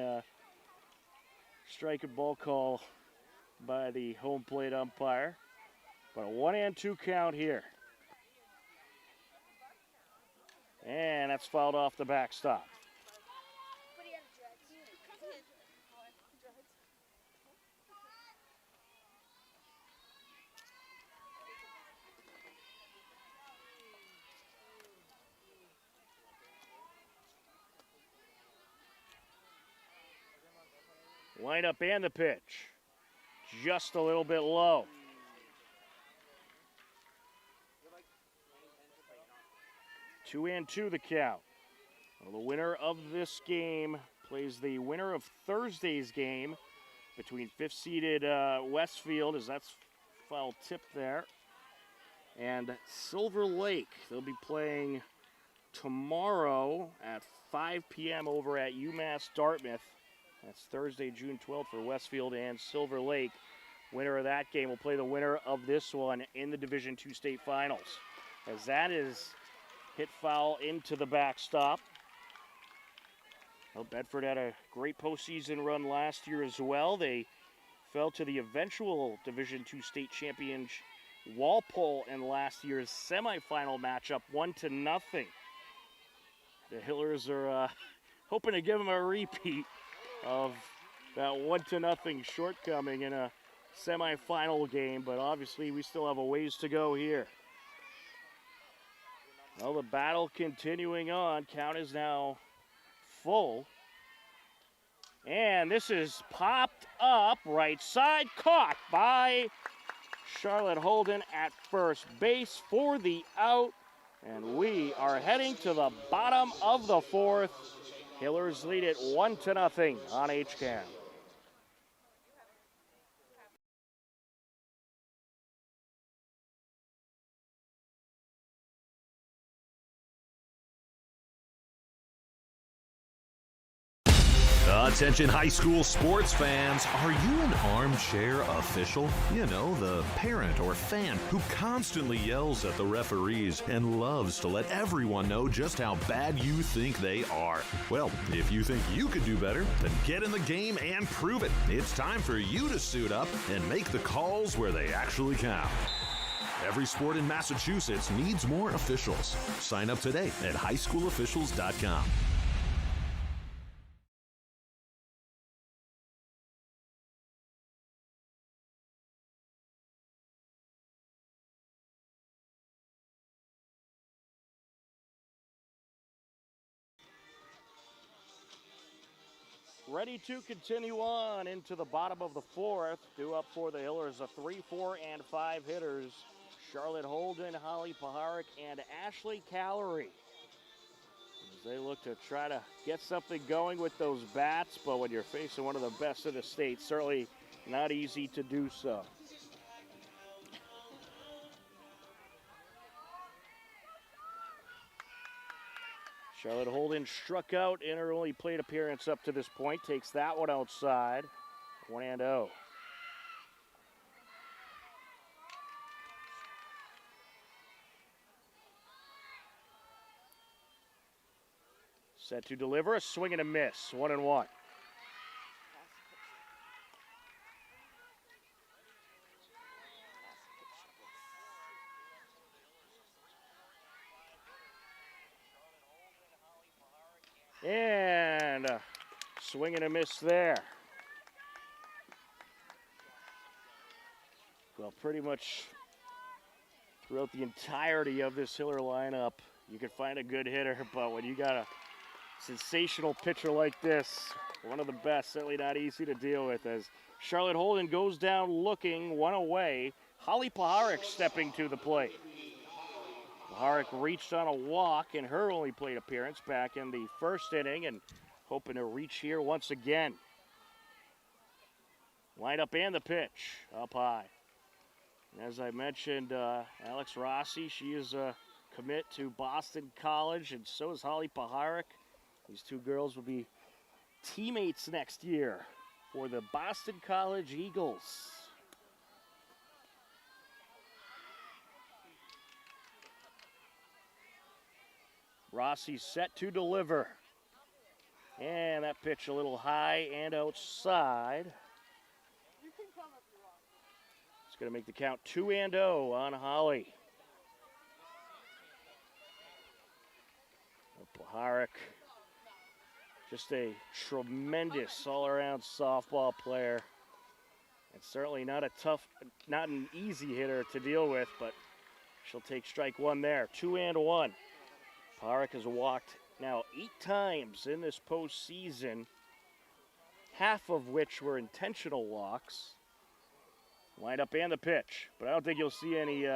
strike and ball call by the home plate umpire. But a 1-2 count here. And that's fouled off the backstop. Lineup and the pitch. Just a little bit low. Two and two the count. Well, the winner of this game plays the winner of Thursday's game between 5th-seeded Westfield, as that's foul tip there, and Silver Lake. They'll be playing tomorrow at 5 p.m. over at UMass Dartmouth. That's Thursday, June 12th for Westfield and Silver Lake. Winner of that game will play the winner of this one in the Division II state finals. As that is hit foul into the backstop. Well, Bedford had a great postseason run last year as well. They fell to the eventual Division II state champion Walpole in last year's semifinal matchup, 1-0. The Hillers are hoping to give them a repeat of that 1-0 shortcoming in a semifinal game, but obviously we still have a ways to go here. Well, the battle continuing on. Count is now full. And this is popped up right side, caught by Charlotte Holden at first base for the out. And we are heading to the bottom of the 4th. Hillers lead it 1-0 on HCAM. Attention high school sports fans, are you an armchair official? You know, the parent or fan who constantly yells at the referees and loves to let everyone know just how bad you think they are. Well, if you think you could do better, then get in the game and prove it. It's time for you to suit up and make the calls where they actually count. Every sport in Massachusetts needs more officials. Sign up today at highschoolofficials.com. Ready to continue on into the bottom of the 4th. Due up for the Hillers, a 3, 4, and 5 hitters. Charlotte Holden, Holly Paharic, and Ashley Callery. As they look to try to get something going with those bats, but when you're facing one of the best in the state, certainly not easy to do so. Charlotte Holden struck out in her only plate appearance up to this point. Takes that one outside. 1-0. Set to deliver. A swing and a miss. 1-1. And a swing and a miss there. Well, pretty much throughout the entirety of this Hiller lineup, you can find a good hitter, but when you got a sensational pitcher like this, one of the best, certainly not easy to deal with, as Charlotte Holden goes down looking, one away. Holly Paharic stepping to the plate. Paharic reached on a walk in her only plate appearance back in the first inning and hoping to reach here once again. Line up and the pitch up high. And as I mentioned, Alex Rossi, she is a commit to Boston College, and so is Holly Paharic. These two girls will be teammates next year for the Boston College Eagles. Rossi set to deliver. And that pitch a little high and outside. It's going to make the count 2-0 on Holly. Paharic, just a tremendous all-around softball player. And certainly not an easy hitter to deal with, but she'll take strike one there. 2-1. Paharic has walked now 8 times in this postseason, half of which were intentional walks. Wind up and the pitch, but I don't think you'll see any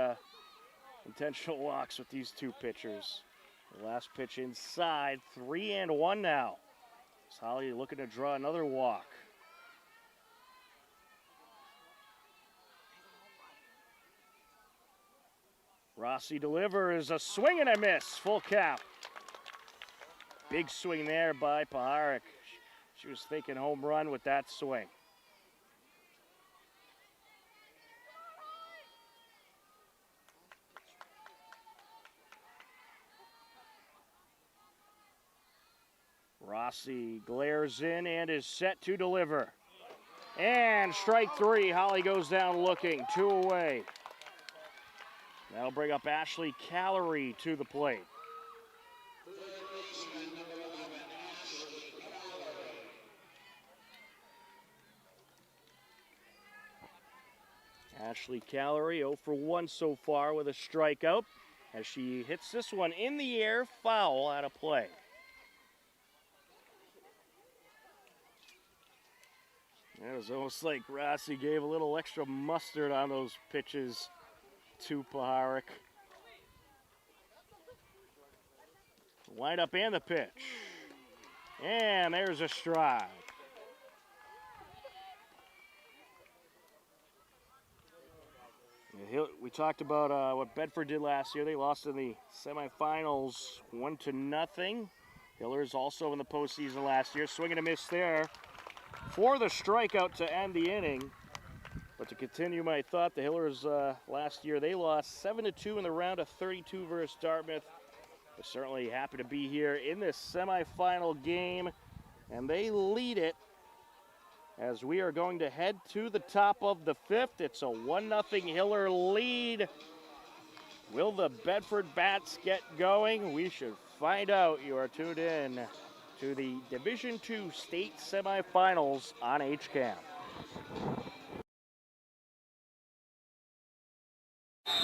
intentional walks with these two pitchers. The last pitch inside, 3-1 now. It's Holly looking to draw another walk. Rossi delivers a swing and a miss, full count. Big swing there by Paharic. She was thinking home run with that swing. Rossi glares in and is set to deliver. And strike 3, Holly goes down looking, 2 away. That'll bring up Ashley Callery to the plate. Ashley Callery 0 for 1 so far with a strikeout as she hits this one in the air, foul out of play. It was almost like Rossi gave a little extra mustard on those pitches to Paharic. Wind up and the pitch. And there's a strike. We talked about what Bedford did last year. They lost in the semifinals 1-0. Hillers also in the postseason last year. Swing and a miss there for the strikeout to end the inning. But to continue my thought, the Hillers last year, they lost 7-2 in the round of 32 versus Dartmouth. They're certainly happy to be here in this semifinal game, and they lead it as we are going to head to the top of the 5th. It's a 1-0 Hiller lead. Will the Bedford Bats get going? We should find out. You are tuned in to the Division II state semifinals on HCAM.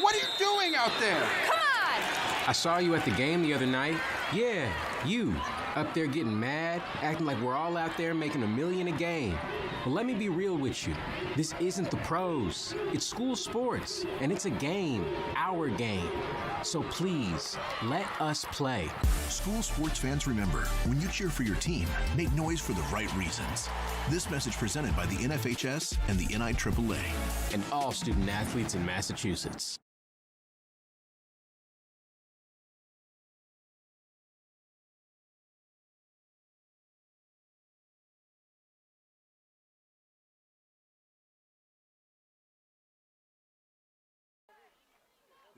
What are you doing out there? Come on! I saw you at the game the other night. Yeah, you. Up there getting mad, acting like we're all out there making $1 million a game. Well, let me be real with you. This isn't the pros. It's school sports, and it's a game, our game. So please, let us play. School sports fans, remember, when you cheer for your team, make noise for the right reasons. This message presented by the NFHS and the NIAAA. And all student athletes in Massachusetts.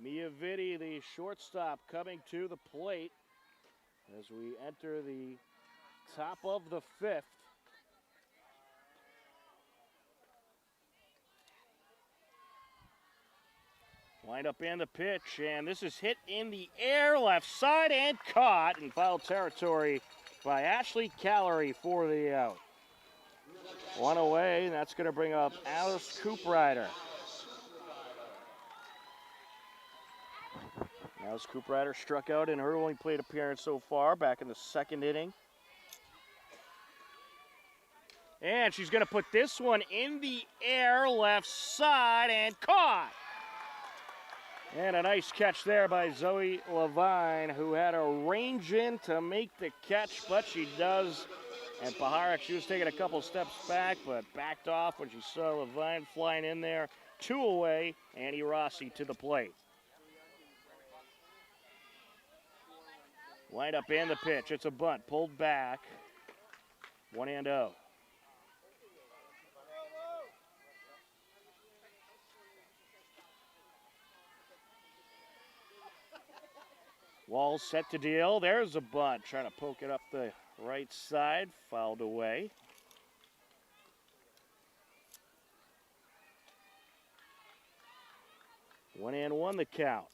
Mia Vitti, the shortstop, coming to the plate as we enter the top of the 5th. Wind up and the pitch, and this is hit in the air, left side, and caught in foul territory by Ashley Callery for the out. 1 away, and that's going to bring up Alice Cooprider. Alice Cooprider struck out in her only plate appearance so far back in the 2nd inning. And she's going to put this one in the air, left side, and caught. And a nice catch there by Zoe Levine, who had to range in to make the catch, but she does. And Paharik, she was taking a couple steps back, but backed off when she saw Levine flying in there. 2 away, Annie Rossi to the plate. Wind up and the pitch. It's a bunt, pulled back. 1-0. Walls set to deal. There's a bunt. Trying to poke it up the right side. Fouled away. One and one the count.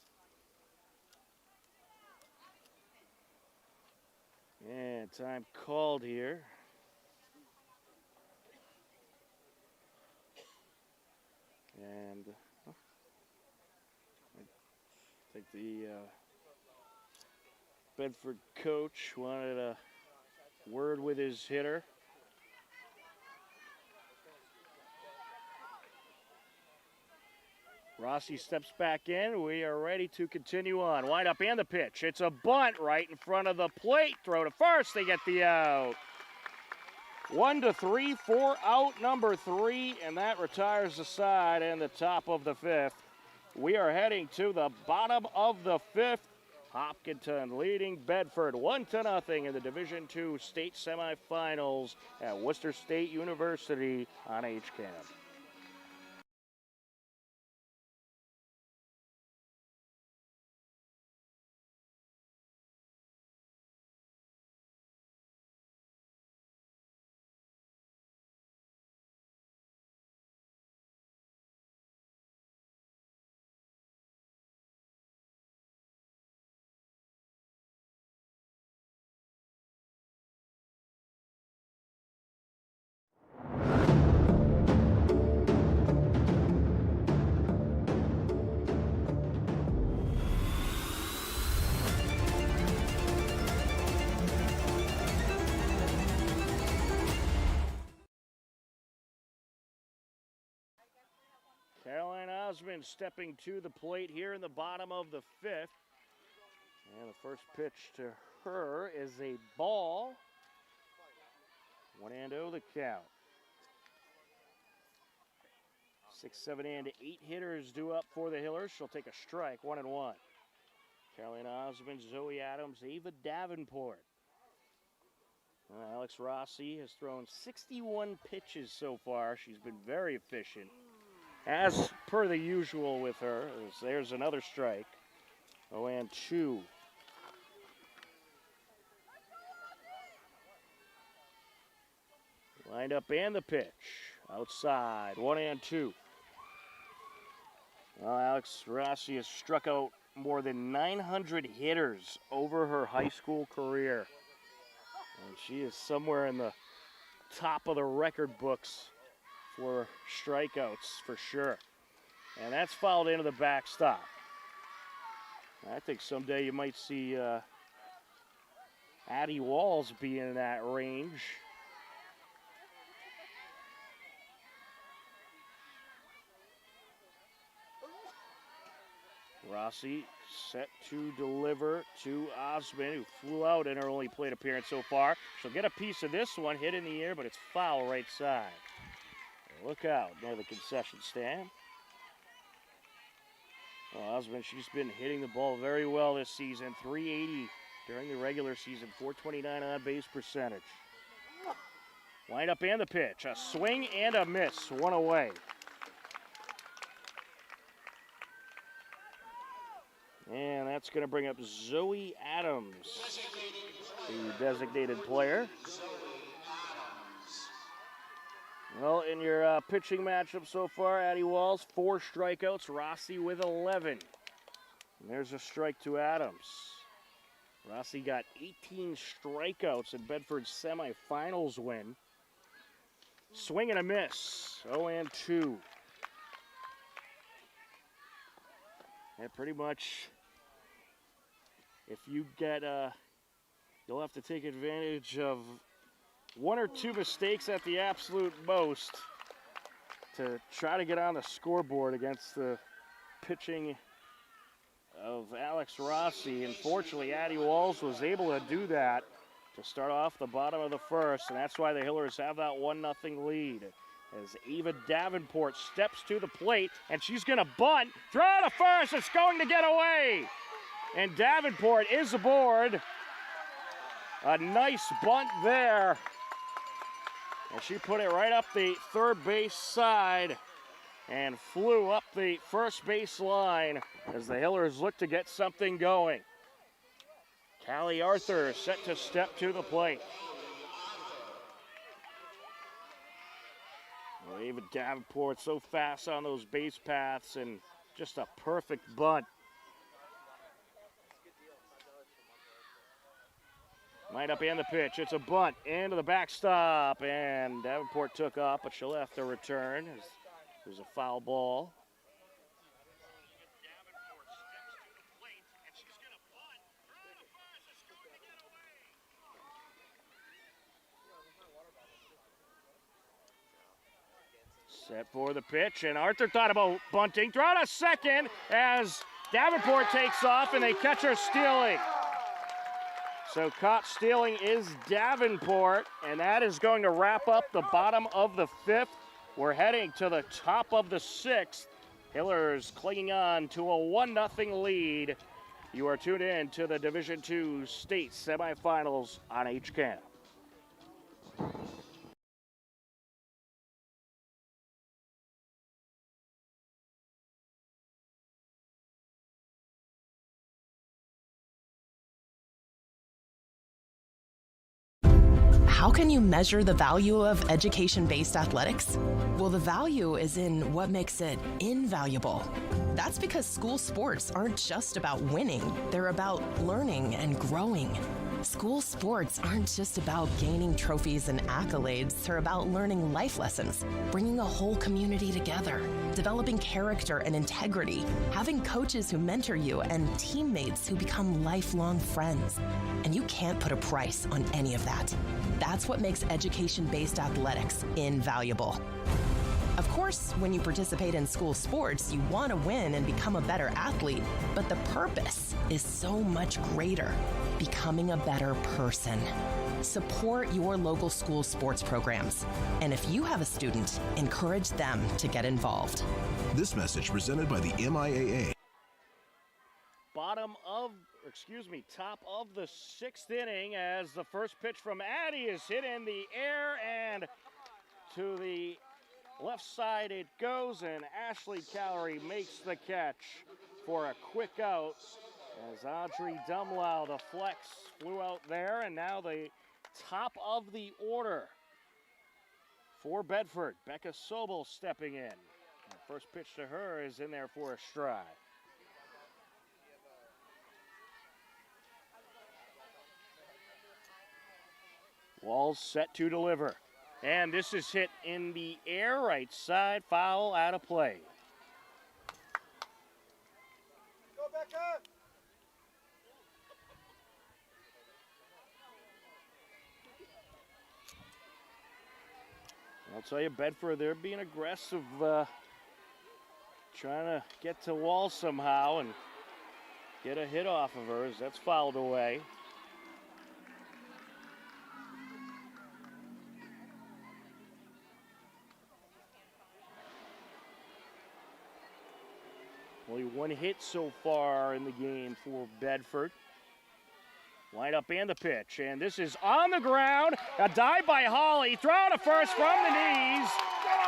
And time called here. And I think the Bedford coach wanted a word with his hitter. Rossi steps back in. We are ready to continue on. Wind up and the pitch. It's a bunt right in front of the plate. Throw to first. They get the out. 1-3 for out number 3, and that retires the side in the top of the 5th. We are heading to the bottom of the 5th. Hopkinton leading Bedford 1-0 in the Division II state semifinals at Worcester State University on HCAM. Caroline Osmond stepping to the plate here in the bottom of the 5th. And the first pitch to her is a ball. 1-0 the count. 6, 7, and 8 hitters due up for the Hillers. She'll take a strike, 1-1. Caroline Osmond, Zoe Adams, Ava Davenport. Alex Rossi has thrown 61 pitches so far. She's been very efficient. As per the usual with her, there's another strike. 0-2. Lined up and the pitch. Outside, 1-2. Well, Alex Rossi has struck out more than 900 hitters over her high school career. And she is somewhere in the top of the record books for strikeouts, for sure. And that's fouled into the backstop. I think someday you might see Addie Walls be in that range. Rossi set to deliver to Osmond, who flew out in her only plate appearance so far. She'll get a piece of this one, hit in the air, but it's foul right side. Look out near the concession stand. Well, Osmond, she's been hitting the ball very well this season. 380 during the regular season, 429 on base percentage. Wind up and the pitch. A swing and a miss. 1 away. And that's going to bring up Zoe Adams, the designated player. Well, in your pitching matchup so far, Addie Walls, 4 strikeouts, Rossi with 11. And there's a strike to Adams. Rossi got 18 strikeouts in Bedford's semifinals win. Swing and a miss, 0-2. And pretty much, if you get, you'll have to take advantage of one or two mistakes at the absolute most to try to get on the scoreboard against the pitching of Alex Rossi. Unfortunately, Addie Walls was able to do that to start off the bottom of the first, and that's why the Hillers have that 1-0 lead. As Ava Davenport steps to the plate, and she's going to bunt. Throw to first, it's going to get away. And Davenport is aboard. A nice bunt there. And she put it right up the third base side and flew up the first base line as the Hillers look to get something going. Callie Arthur set to step to the plate. Well, Ava Davenport so fast on those base paths and just a perfect bunt. Lined up and the pitch. It's a bunt into the backstop, and Davenport took off, but she'll have to return. There's a foul ball. Set for the pitch, and Arthur thought about bunting. Throw to second as Davenport takes off, and they catch her stealing. So caught stealing is Davenport, and that is going to wrap up the bottom of the fifth. We're heading to the top of the sixth. Hillers clinging on to a 1-0 lead. You are tuned in to the Division II state semifinals on HCAM. How can you measure the value of education-based athletics? Well, the value is in what makes it invaluable. That's because school sports aren't just about winning, they're about learning and growing. School sports aren't just about gaining trophies and accolades, they're about learning life lessons, bringing a whole community together, developing character and integrity, having coaches who mentor you, and teammates who become lifelong friends. And you can't put a price on any of that. That's what makes education-based athletics invaluable. Of course, when you participate in school sports, you want to win and become a better athlete, but the purpose is so much greater, becoming a better person. Support your local school sports programs. And if you have a student, encourage them to get involved. This message presented by the MIAA. Top of the sixth inning as the first pitch from Addie is hit in the air, and to the left side it goes, and Ashley Callery makes the catch for a quick out as Audrey Dumlau, the flex, flew out there. And now the top of the order for Bedford, Becca Sobel stepping in. The first pitch to her is in there for a strike. Walls set to deliver. And this is hit in the air, right side, foul, out of play. Go back up. I'll tell you, Bedford, they're being aggressive, trying to get to Wall somehow and get a hit off of her as that's fouled away. Only one hit so far in the game for Bedford. Line up and the pitch, and this is on the ground. A dive by Holly, throw to first from the knees,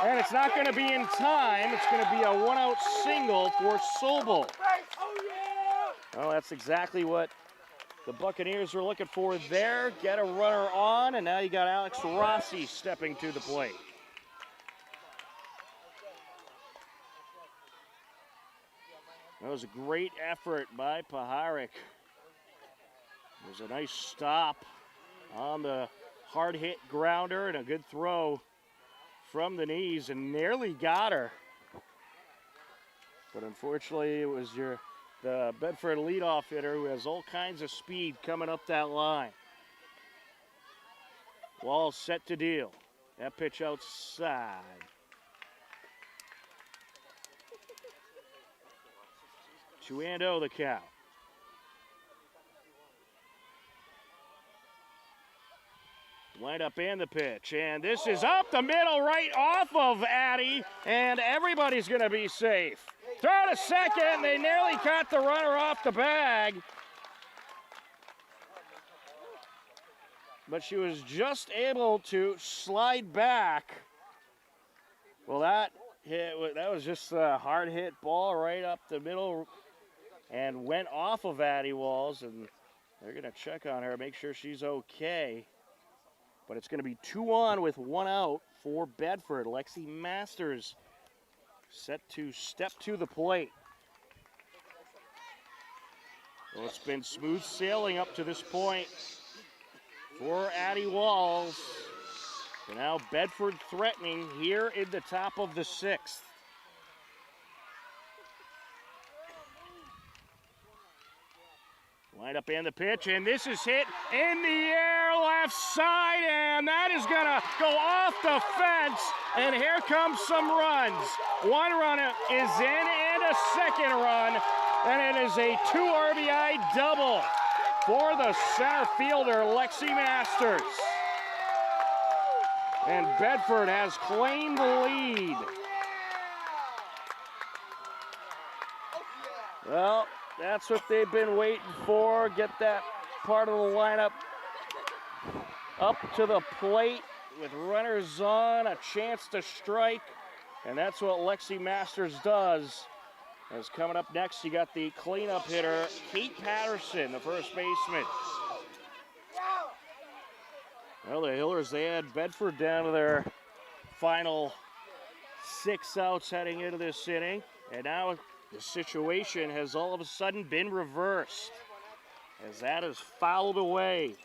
and it's not going to be in time. It's going to be a one-out single for Sobel. Well, that's exactly what the Buccaneers were looking for there. Get a runner on, and now you got Alex Rossi stepping to the plate. That was a great effort by Paharic. It was a nice stop on the hard-hit grounder and a good throw from the knees and nearly got her. But unfortunately, it was the Bedford leadoff hitter who has all kinds of speed coming up that line. Walls set to deal. That pitch outside. Two and oh the count. Wind up and the pitch, and this is up the middle right off of Addy, and everybody's going to be safe. Throw to second, they nearly caught the runner off the bag. But she was just able to slide back. Well, that was just a hard hit ball right up the middle and went off of Addy Walls, and they're going to check on her, make sure she's okay. But it's going to be 2 on with 1 out for Bedford. Lexi Masters set to step to the plate. Well, it's been smooth sailing up to this point for Addy Walls. So now Bedford threatening here in the top of the 6th. Line up and the pitch, and this is hit in the air left side, and that is going to go off the fence, and here comes some runs. 1 run is in and a second run, and it is a 2 RBI double for the center fielder, Lexi Masters. And Bedford has claimed the lead. Well, that's what they've been waiting for. Get that part of the lineup up to the plate with runners on, a chance to strike. And that's what Lexi Masters does. As coming up next, you got the cleanup hitter, Kate Patterson, the first baseman. Well, the Hillers, they had Bedford down to their final 6 outs heading into this inning. And now the situation has all of a sudden been reversed as that is fouled away.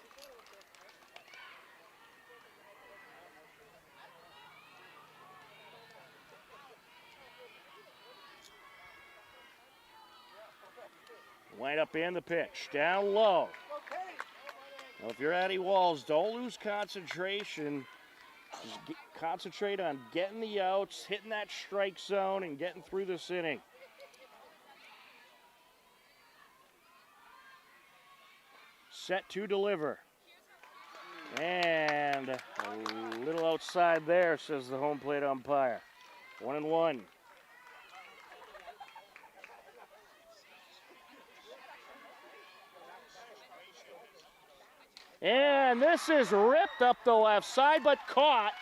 Wind up in the pitch, down low. Well, if you're Addy Walls, don't lose concentration. Just concentrate on getting the outs, hitting that strike zone, and getting through this inning. Set to deliver. And a little outside there, says the home plate umpire. 1-1. And this is ripped up the left side, but caught.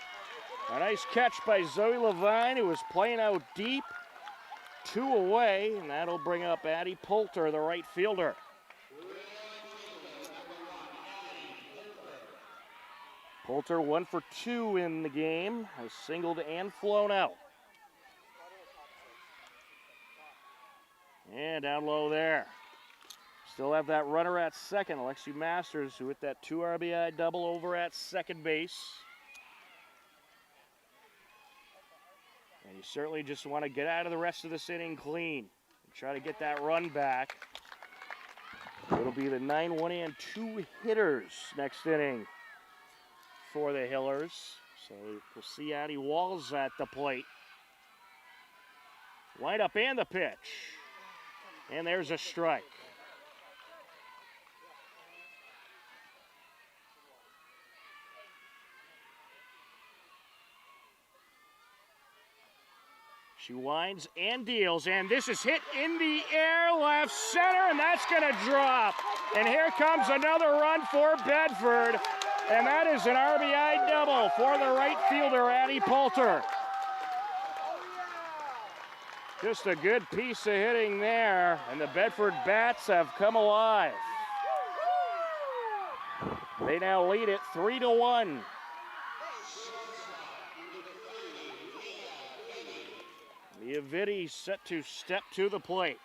A nice catch by Zoe Levine, who was playing out deep. 2 away, and that'll bring up Addie Poulter, the right fielder. Poulter 1 for 2 in the game, has singled and flown out. And down low there. Still have that runner at second, Alexi Masters, who hit that 2 RBI double over at second base. And you certainly just want to get out of the rest of this inning clean and try to get that run back. It'll be the 9-1 and 2 hitters next inning for the Hillers. So we'll see Addy Walls at the plate. Wind up and the pitch. And there's a strike. She winds and deals, and this is hit in the air left center, and that's going to drop. And here comes another run for Bedford, and that is an RBI double for the right fielder, Addie Poulter. Just a good piece of hitting there, and the Bedford Bats have come alive. They now lead it 3-1. Miaviti set to step to the plate.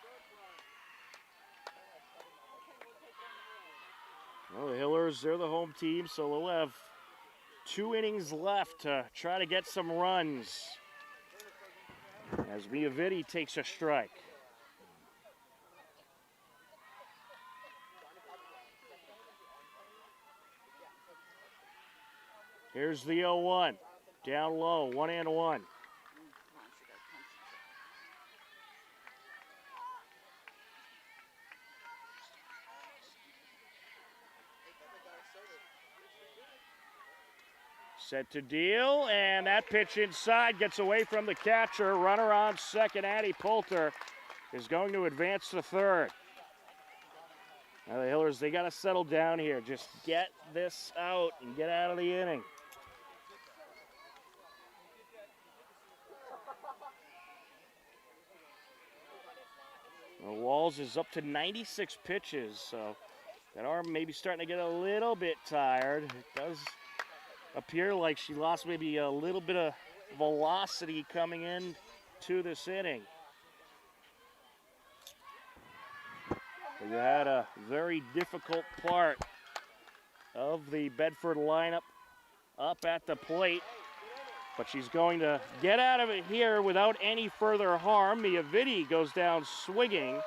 Well, the Hillers, they're the home team, so they'll have 2 innings left to try to get some runs as Miaviti takes a strike. Here's the 0-1. Down low, 1-1. Set to deal, and that pitch inside gets away from the catcher. Runner on second, Addie Poulter is going to advance to third. Now the Hillers, they got to settle down here. Just get this out and get out of the inning. Well, Walls is up to 96 pitches, so that arm may be starting to get a little bit tired. It does appear like she lost maybe a little bit of velocity coming in to this inning. But you had a very difficult part of the Bedford lineup up at the plate. But she's going to get out of it here without any further harm. Miavidi goes down swinging,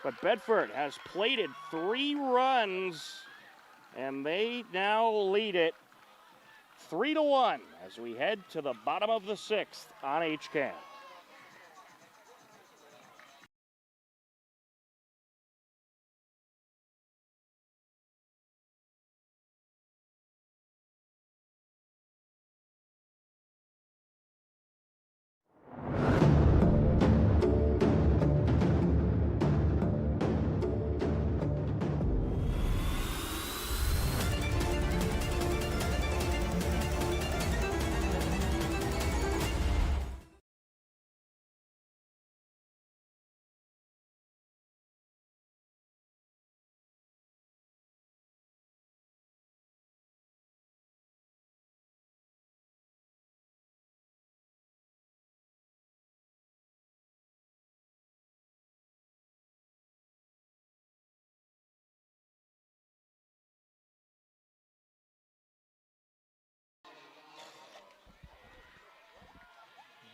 but Bedford has plated 3 runs, and they now lead it 3-1 as we head to the bottom of the 6th on HCAM.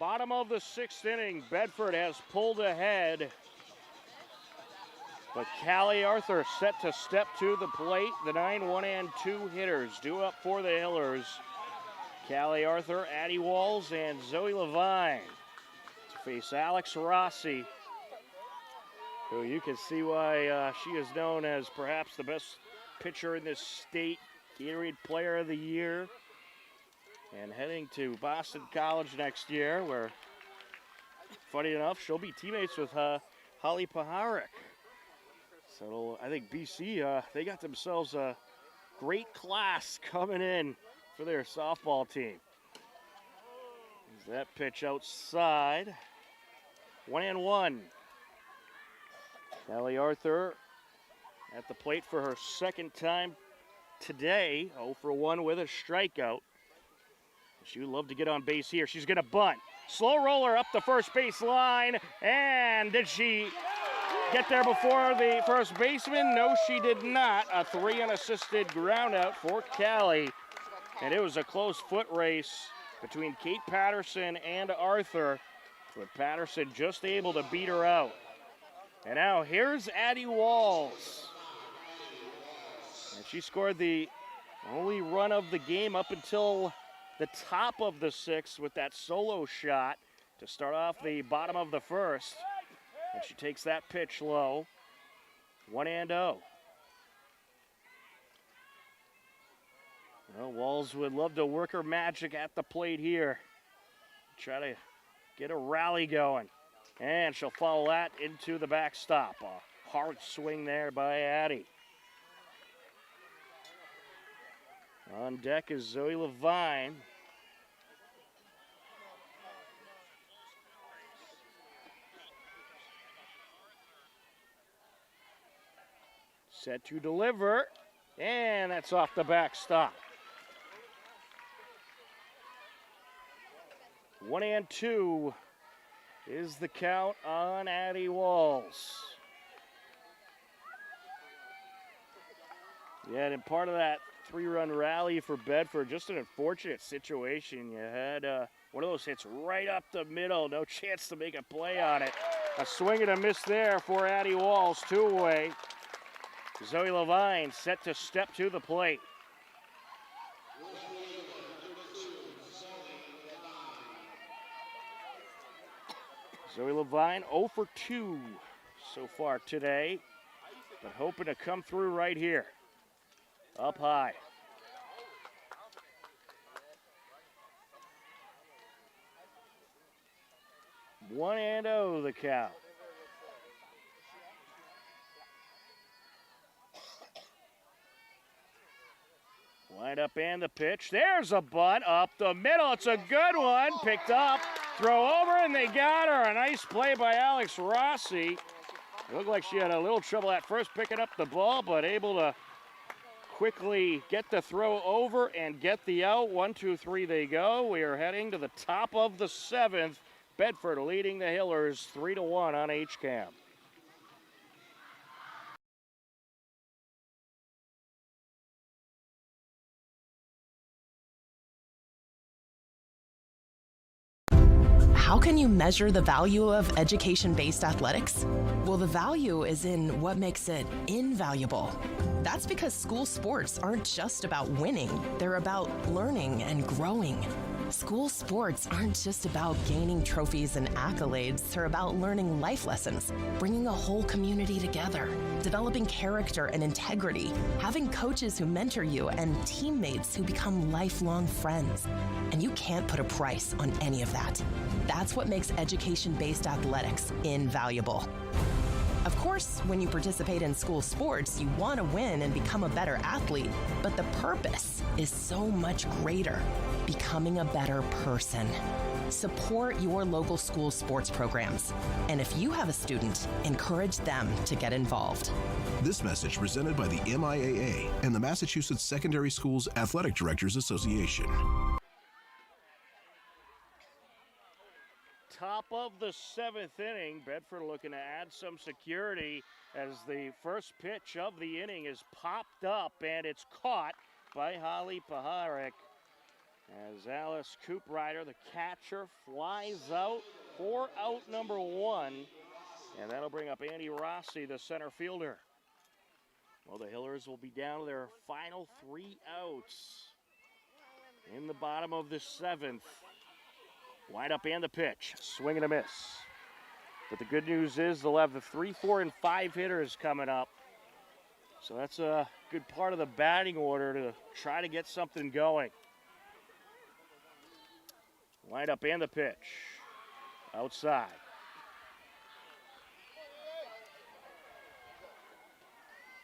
Bottom of the 6th inning, Bedford has pulled ahead. But Callie Arthur set to step to the plate. The 9-1-2 hitters due up for the Hillers. Callie Arthur, Addie Walls, and Zoe Levine to face Alex Rossi, who you can see why she is known as perhaps the best pitcher in this state, Gatorade Player of the Year. And heading to Boston College next year, where, funny enough, she'll be teammates with Holly Paharic. So I think BC, they got themselves a great class coming in for their softball team. There's that pitch outside. 1-1. Callie Arthur at the plate for her second time today. 0-for-1 with a strikeout. She would love to get on base here. She's going to bunt. Slow roller up the first base line. And did she get there before the first baseman? No, she did not. A 3 unassisted ground out for Callie. And it was a close foot race between Kate Patterson and Arthur, with Patterson just able to beat her out. And now here's Addie Walls. And she scored the only run of the game up until the top of the 6th with that solo shot to start off the bottom of the 1st. And she takes that pitch low. 1-0. Well, Walls would love to work her magic at the plate here. Try to get a rally going. And she'll follow that into the backstop. A hard swing there by Addie. On deck is Zoe Levine. Set to deliver, and that's off the backstop. 1-2 is the count on Addie Walls. Yeah, and part of that 3-run rally for Bedford, just an unfortunate situation. You had one of those hits right up the middle, no chance to make a play on it. A swing and a miss there for Addie Walls, 2-away. Zoe Levine set to step to the plate. Zoe Levine 0 for 2 so far today, but hoping to come through right here. Up high. One and oh the count. Wind up and the pitch. There's a bunt up the middle. It's a good one. Picked up. Throw over and they got her. A nice play by Alex Rossi. It looked like she had a little trouble at first picking up the ball, but able to quickly get the throw over and get the out. 1, 2, 3 they go. We are heading to the top of the 7th. Bedford leading the Hillers 3-1 on HCAM. How can you measure the value of education-based athletics? Well, the value is in what makes it invaluable. That's because school sports aren't just about winning, they're about learning and growing. School sports aren't just about gaining trophies and accolades, they're about learning life lessons, bringing a whole community together, developing character and integrity, having coaches who mentor you, and teammates who become lifelong friends. And you can't put a price on any of that. That's what makes education-based athletics invaluable. Of course, when you participate in school sports, you want to win and become a better athlete, but the purpose is so much greater, becoming a better person. Support your local school sports programs. And if you have a student, encourage them to get involved. This message presented by the MIAA and the Massachusetts Secondary Schools Athletic Directors Association. Top of the 7th inning. Bedford looking to add some security as the first pitch of the inning is popped up and it's caught by Holly Paharic. As Alice Cooprider, the catcher, flies out for out number 1. And that'll bring up Andy Rossi, the center fielder. Well, the Hillers will be down to their final 3 outs in the bottom of the 7th. Wind up and the pitch. Swing and a miss. But the good news is they'll have the 3, 4, and 5 hitters coming up. So that's a good part of the batting order to try to get something going. Wind up and the pitch. Outside.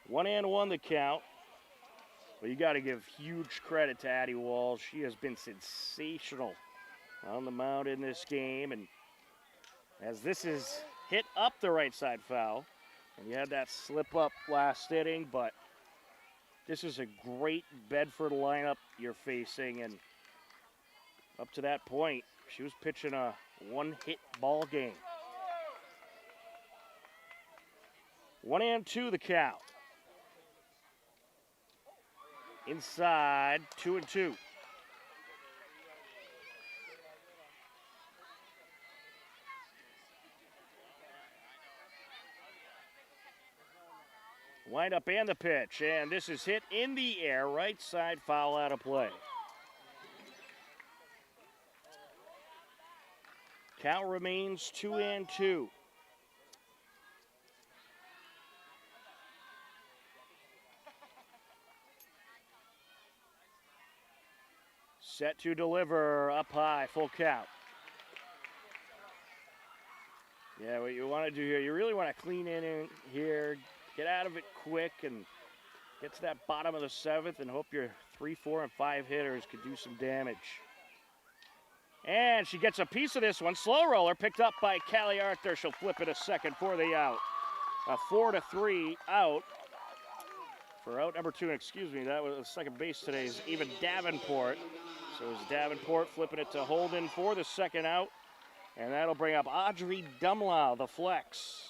One and one the count. Well, you got to give huge credit to Addie Walsh. She has been sensational on the mound in this game, and as this is hit up the right side foul, and you had that slip up last inning, but this is a great Bedford lineup you're facing, and up to that point, she was pitching a one-hit ball game. 1 and 2 the count. Inside, 2 and 2. Wind up and the pitch, and this is hit in the air, right side foul out of play. Count remains 2 and 2. Set to deliver up high, full count. Yeah, what you want to do here, you really want to clean in here, get out of it quick, and get to that bottom of the 7th and hope your 3, 4, and 5 hitters could do some damage. And she gets a piece of this one. Slow roller picked up by Callie Arthur. She'll flip it a second for the out. A 4-3 out. For out number 2, excuse me, that was second base today is even Davenport. So it's Davenport flipping it to Holden for the second out. And that'll bring up Audrey Dumlau, the flex.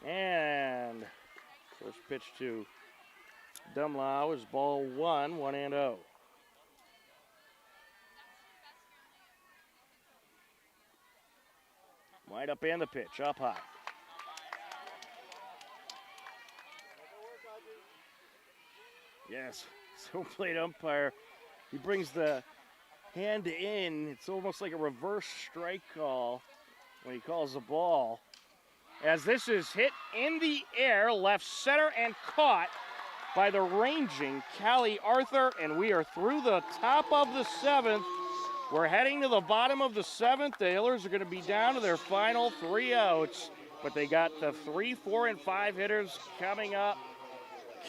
And first pitch to Dumlau is ball 1, 1 and 0. Wind up and the pitch, up high. Yes, so plate umpire, he brings the hand in. It's almost like a reverse strike call when he calls the ball. As this is hit in the air, left center and caught by the ranging Callie Arthur, and we are through the top of the 7th. We're heading to the bottom of the 7th. The Hillers are going to be down to their final 3 outs, but they got the 3, 4, and 5 hitters coming up.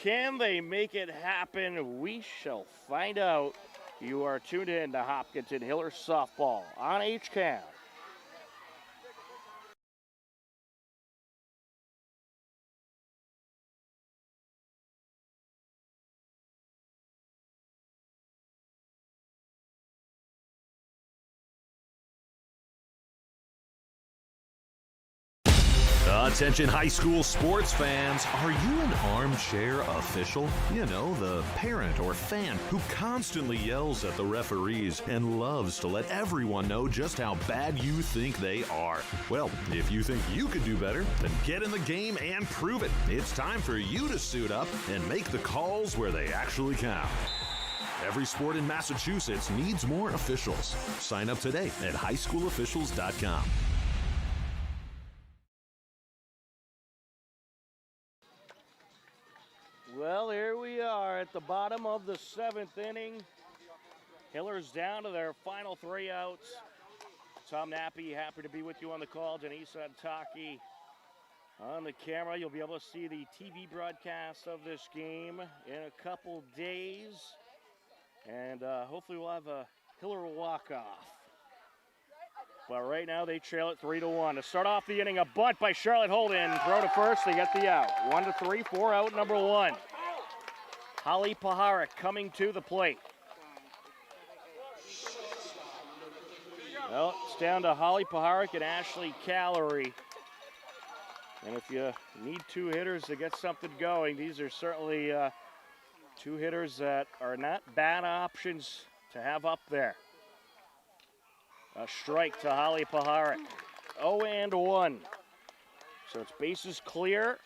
Can they make it happen? We shall find out. You are tuned in to Hopkinton Hillers softball on HCAM. Attention high school sports fans, are you an armchair official? You know, the parent or fan who constantly yells at the referees and loves to let everyone know just how bad you think they are. Well, if you think you could do better, then get in the game and prove it. It's time for you to suit up and make the calls where they actually count. Every sport in Massachusetts needs more officials. Sign up today at highschoolofficials.com. Well, here we are at the bottom of the 7th inning. Hillers down to their final 3 outs. Tom Nappy, happy to be with you on the call. Denise Antaki on the camera. You'll be able to see the TV broadcast of this game in a couple days. And hopefully we'll have a Hiller walk-off. But right now they trail it 3-1. To start off the inning, a bunt by Charlotte Holden. Throw to first, they get the out. 1-3, 4 out, number 1. Holly Paharik coming to the plate. Well, it's down to Holly Paharik and Ashley Callery. And if you need 2 hitters to get something going, these are certainly 2 hitters that are not bad options to have up there. A strike to Holly Paharik. 0-1. So it's bases clear.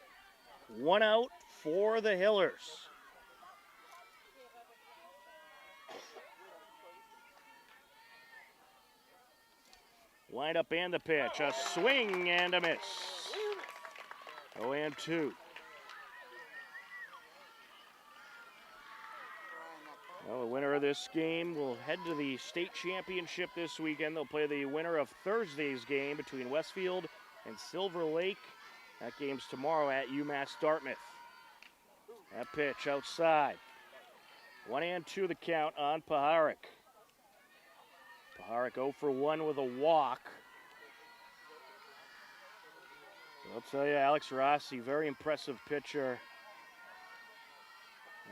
1 out for the Hillers. Wind up and the pitch. A swing and a miss. 0-2. Well, the winner of this game will head to the state championship this weekend. They'll play the winner of Thursday's game between Westfield and Silver Lake. That game's tomorrow at UMass Dartmouth. That pitch outside. 1-2 the count on Paharik. Paharik 0 for 1 with a walk. I'll tell you, Alex Rossi, very impressive pitcher.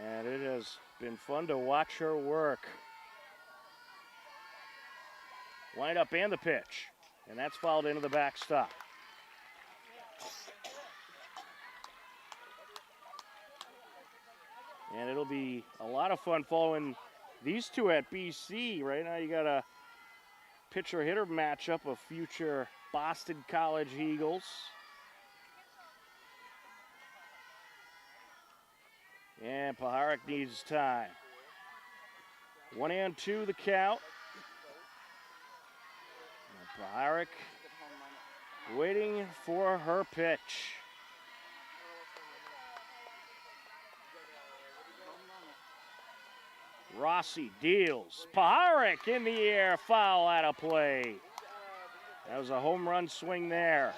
And it has been fun to watch her work. Wind up and the pitch. And that's fouled into the backstop. And it'll be a lot of fun following these 2 at BC. Right now you got a pitcher-hitter matchup of future Boston College Eagles. And Paharik needs time. 1-2 the count. And Paharik waiting for her pitch. Rossi deals. Paharik in the air, foul out of play. That was a home run swing there.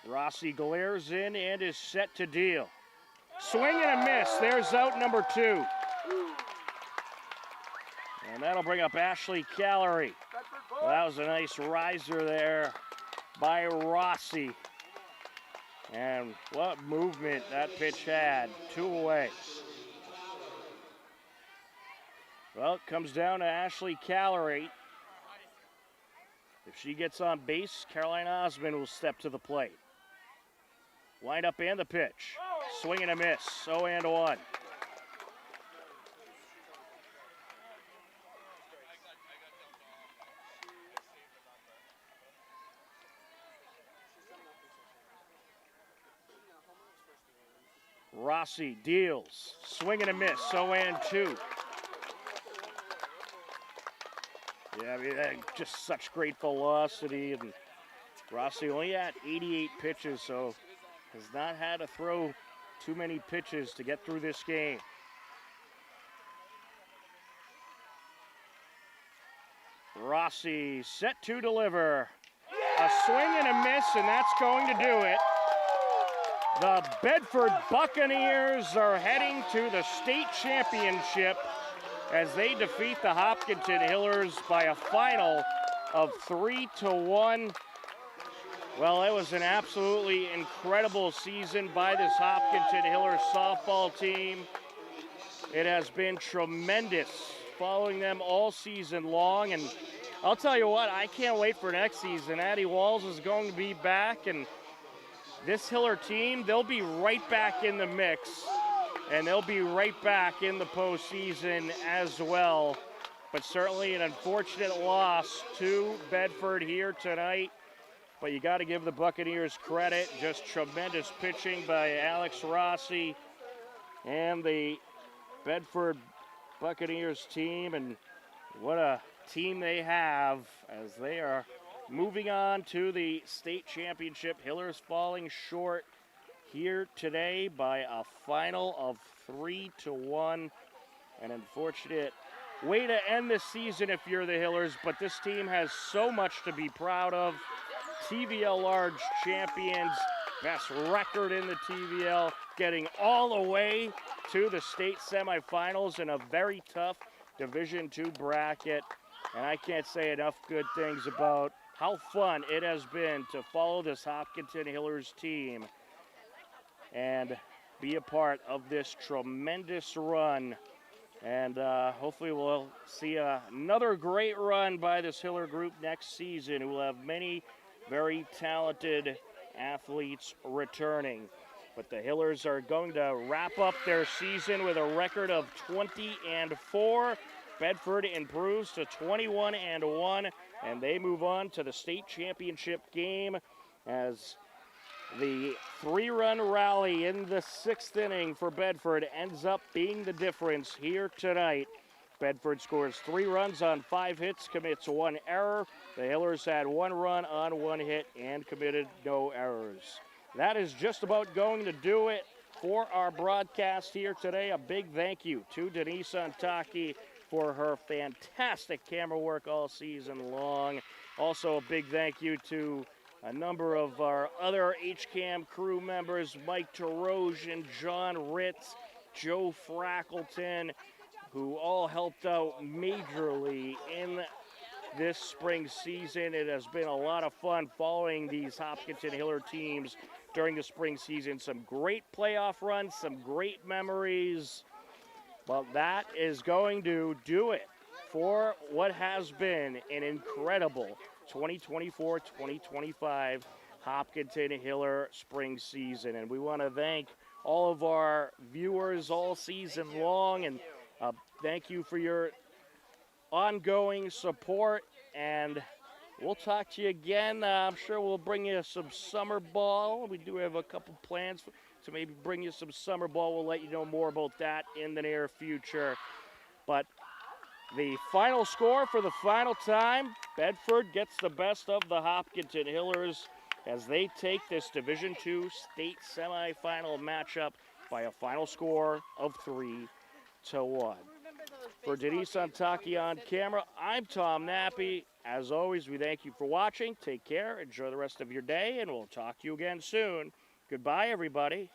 Rossi glares in and is set to deal. Swing and a miss. There's out number 2. And that'll bring up Ashley Callery. Well, that was a nice riser there by Rossi. And what movement that pitch had. 2 away. Well, it comes down to Ashley Callery. If she gets on base, Caroline Osmond will step to the plate. Wind up and the pitch. Swing and a miss. 0-1. Rossi deals, swing and a miss, 0-2. Yeah, I mean, just such great velocity, and Rossi only had 88 pitches, so has not had to throw too many pitches to get through this game. Rossi set to deliver. A swing and a miss, and that's going to do it. The Bedford Buccaneers are heading to the state championship as they defeat the Hopkinton Hillers by a final of 3-1. Well, it was an absolutely incredible season by this Hopkinton Hillers softball team. It has been tremendous following them all season long, and I'll tell you what, I can't wait for next season. Addie Walls is going to be back, and this Hiller team, they'll be right back in the mix, and they'll be right back in the postseason as well. But certainly an unfortunate loss to Bedford here tonight. But you got to give the Buccaneers credit. Just tremendous pitching by Alex Rossi and the Bedford Buccaneers team. And what a team they have as they are moving on to the state championship. Hillers falling short here today by a final of 3-1. An unfortunate way to end the season if you're the Hillers, but this team has so much to be proud of. TVL large champions, best record in the TVL, getting all the way to the state semifinals in a very tough Division II bracket. And I can't say enough good things about how fun it has been to follow this Hopkinton Hillers team and be a part of this tremendous run. And hopefully we'll see another great run by this Hiller group next season, who will have many very talented athletes returning. But the Hillers are going to wrap up their season with a record of 20-4. Bedford improves to 21-1, and they move on to the state championship game as the 3-run rally in the 6th inning for Bedford ends up being the difference here tonight. Bedford scores 3 runs on 5 hits, commits 1 error. The Hillers had 1 run on 1 hit and committed no errors. That is just about going to do it for our broadcast here today. A big thank you to Denise Antaki for her fantastic camera work all season long. Also a big thank you to a number of our other HCAM crew members, Mike Terosian, John Ritz, Joe Frackleton, who all helped out majorly in this spring season. It has been a lot of fun following these Hopkinton Hiller teams during the spring season. Some great playoff runs, some great memories. Well, that is going to do it for what has been an incredible 2024-2025 Hopkinton Hiller spring season. And we want to thank all of our viewers all season long, and thank you for your ongoing support, and we'll talk to you again. I'm sure we'll bring you some summer ball. We do have a couple plans to maybe bring you some summer ball. We'll let you know more about that in the near future. But the final score for the final time, Bedford gets the best of the Hopkinton Hillers as they take this Division II state semifinal matchup by a final score of 3-1. For Denise Antaki on camera, I'm Tom Nappy. As always, we thank you for watching. Take care, enjoy the rest of your day, and we'll talk to you again soon. Goodbye, everybody.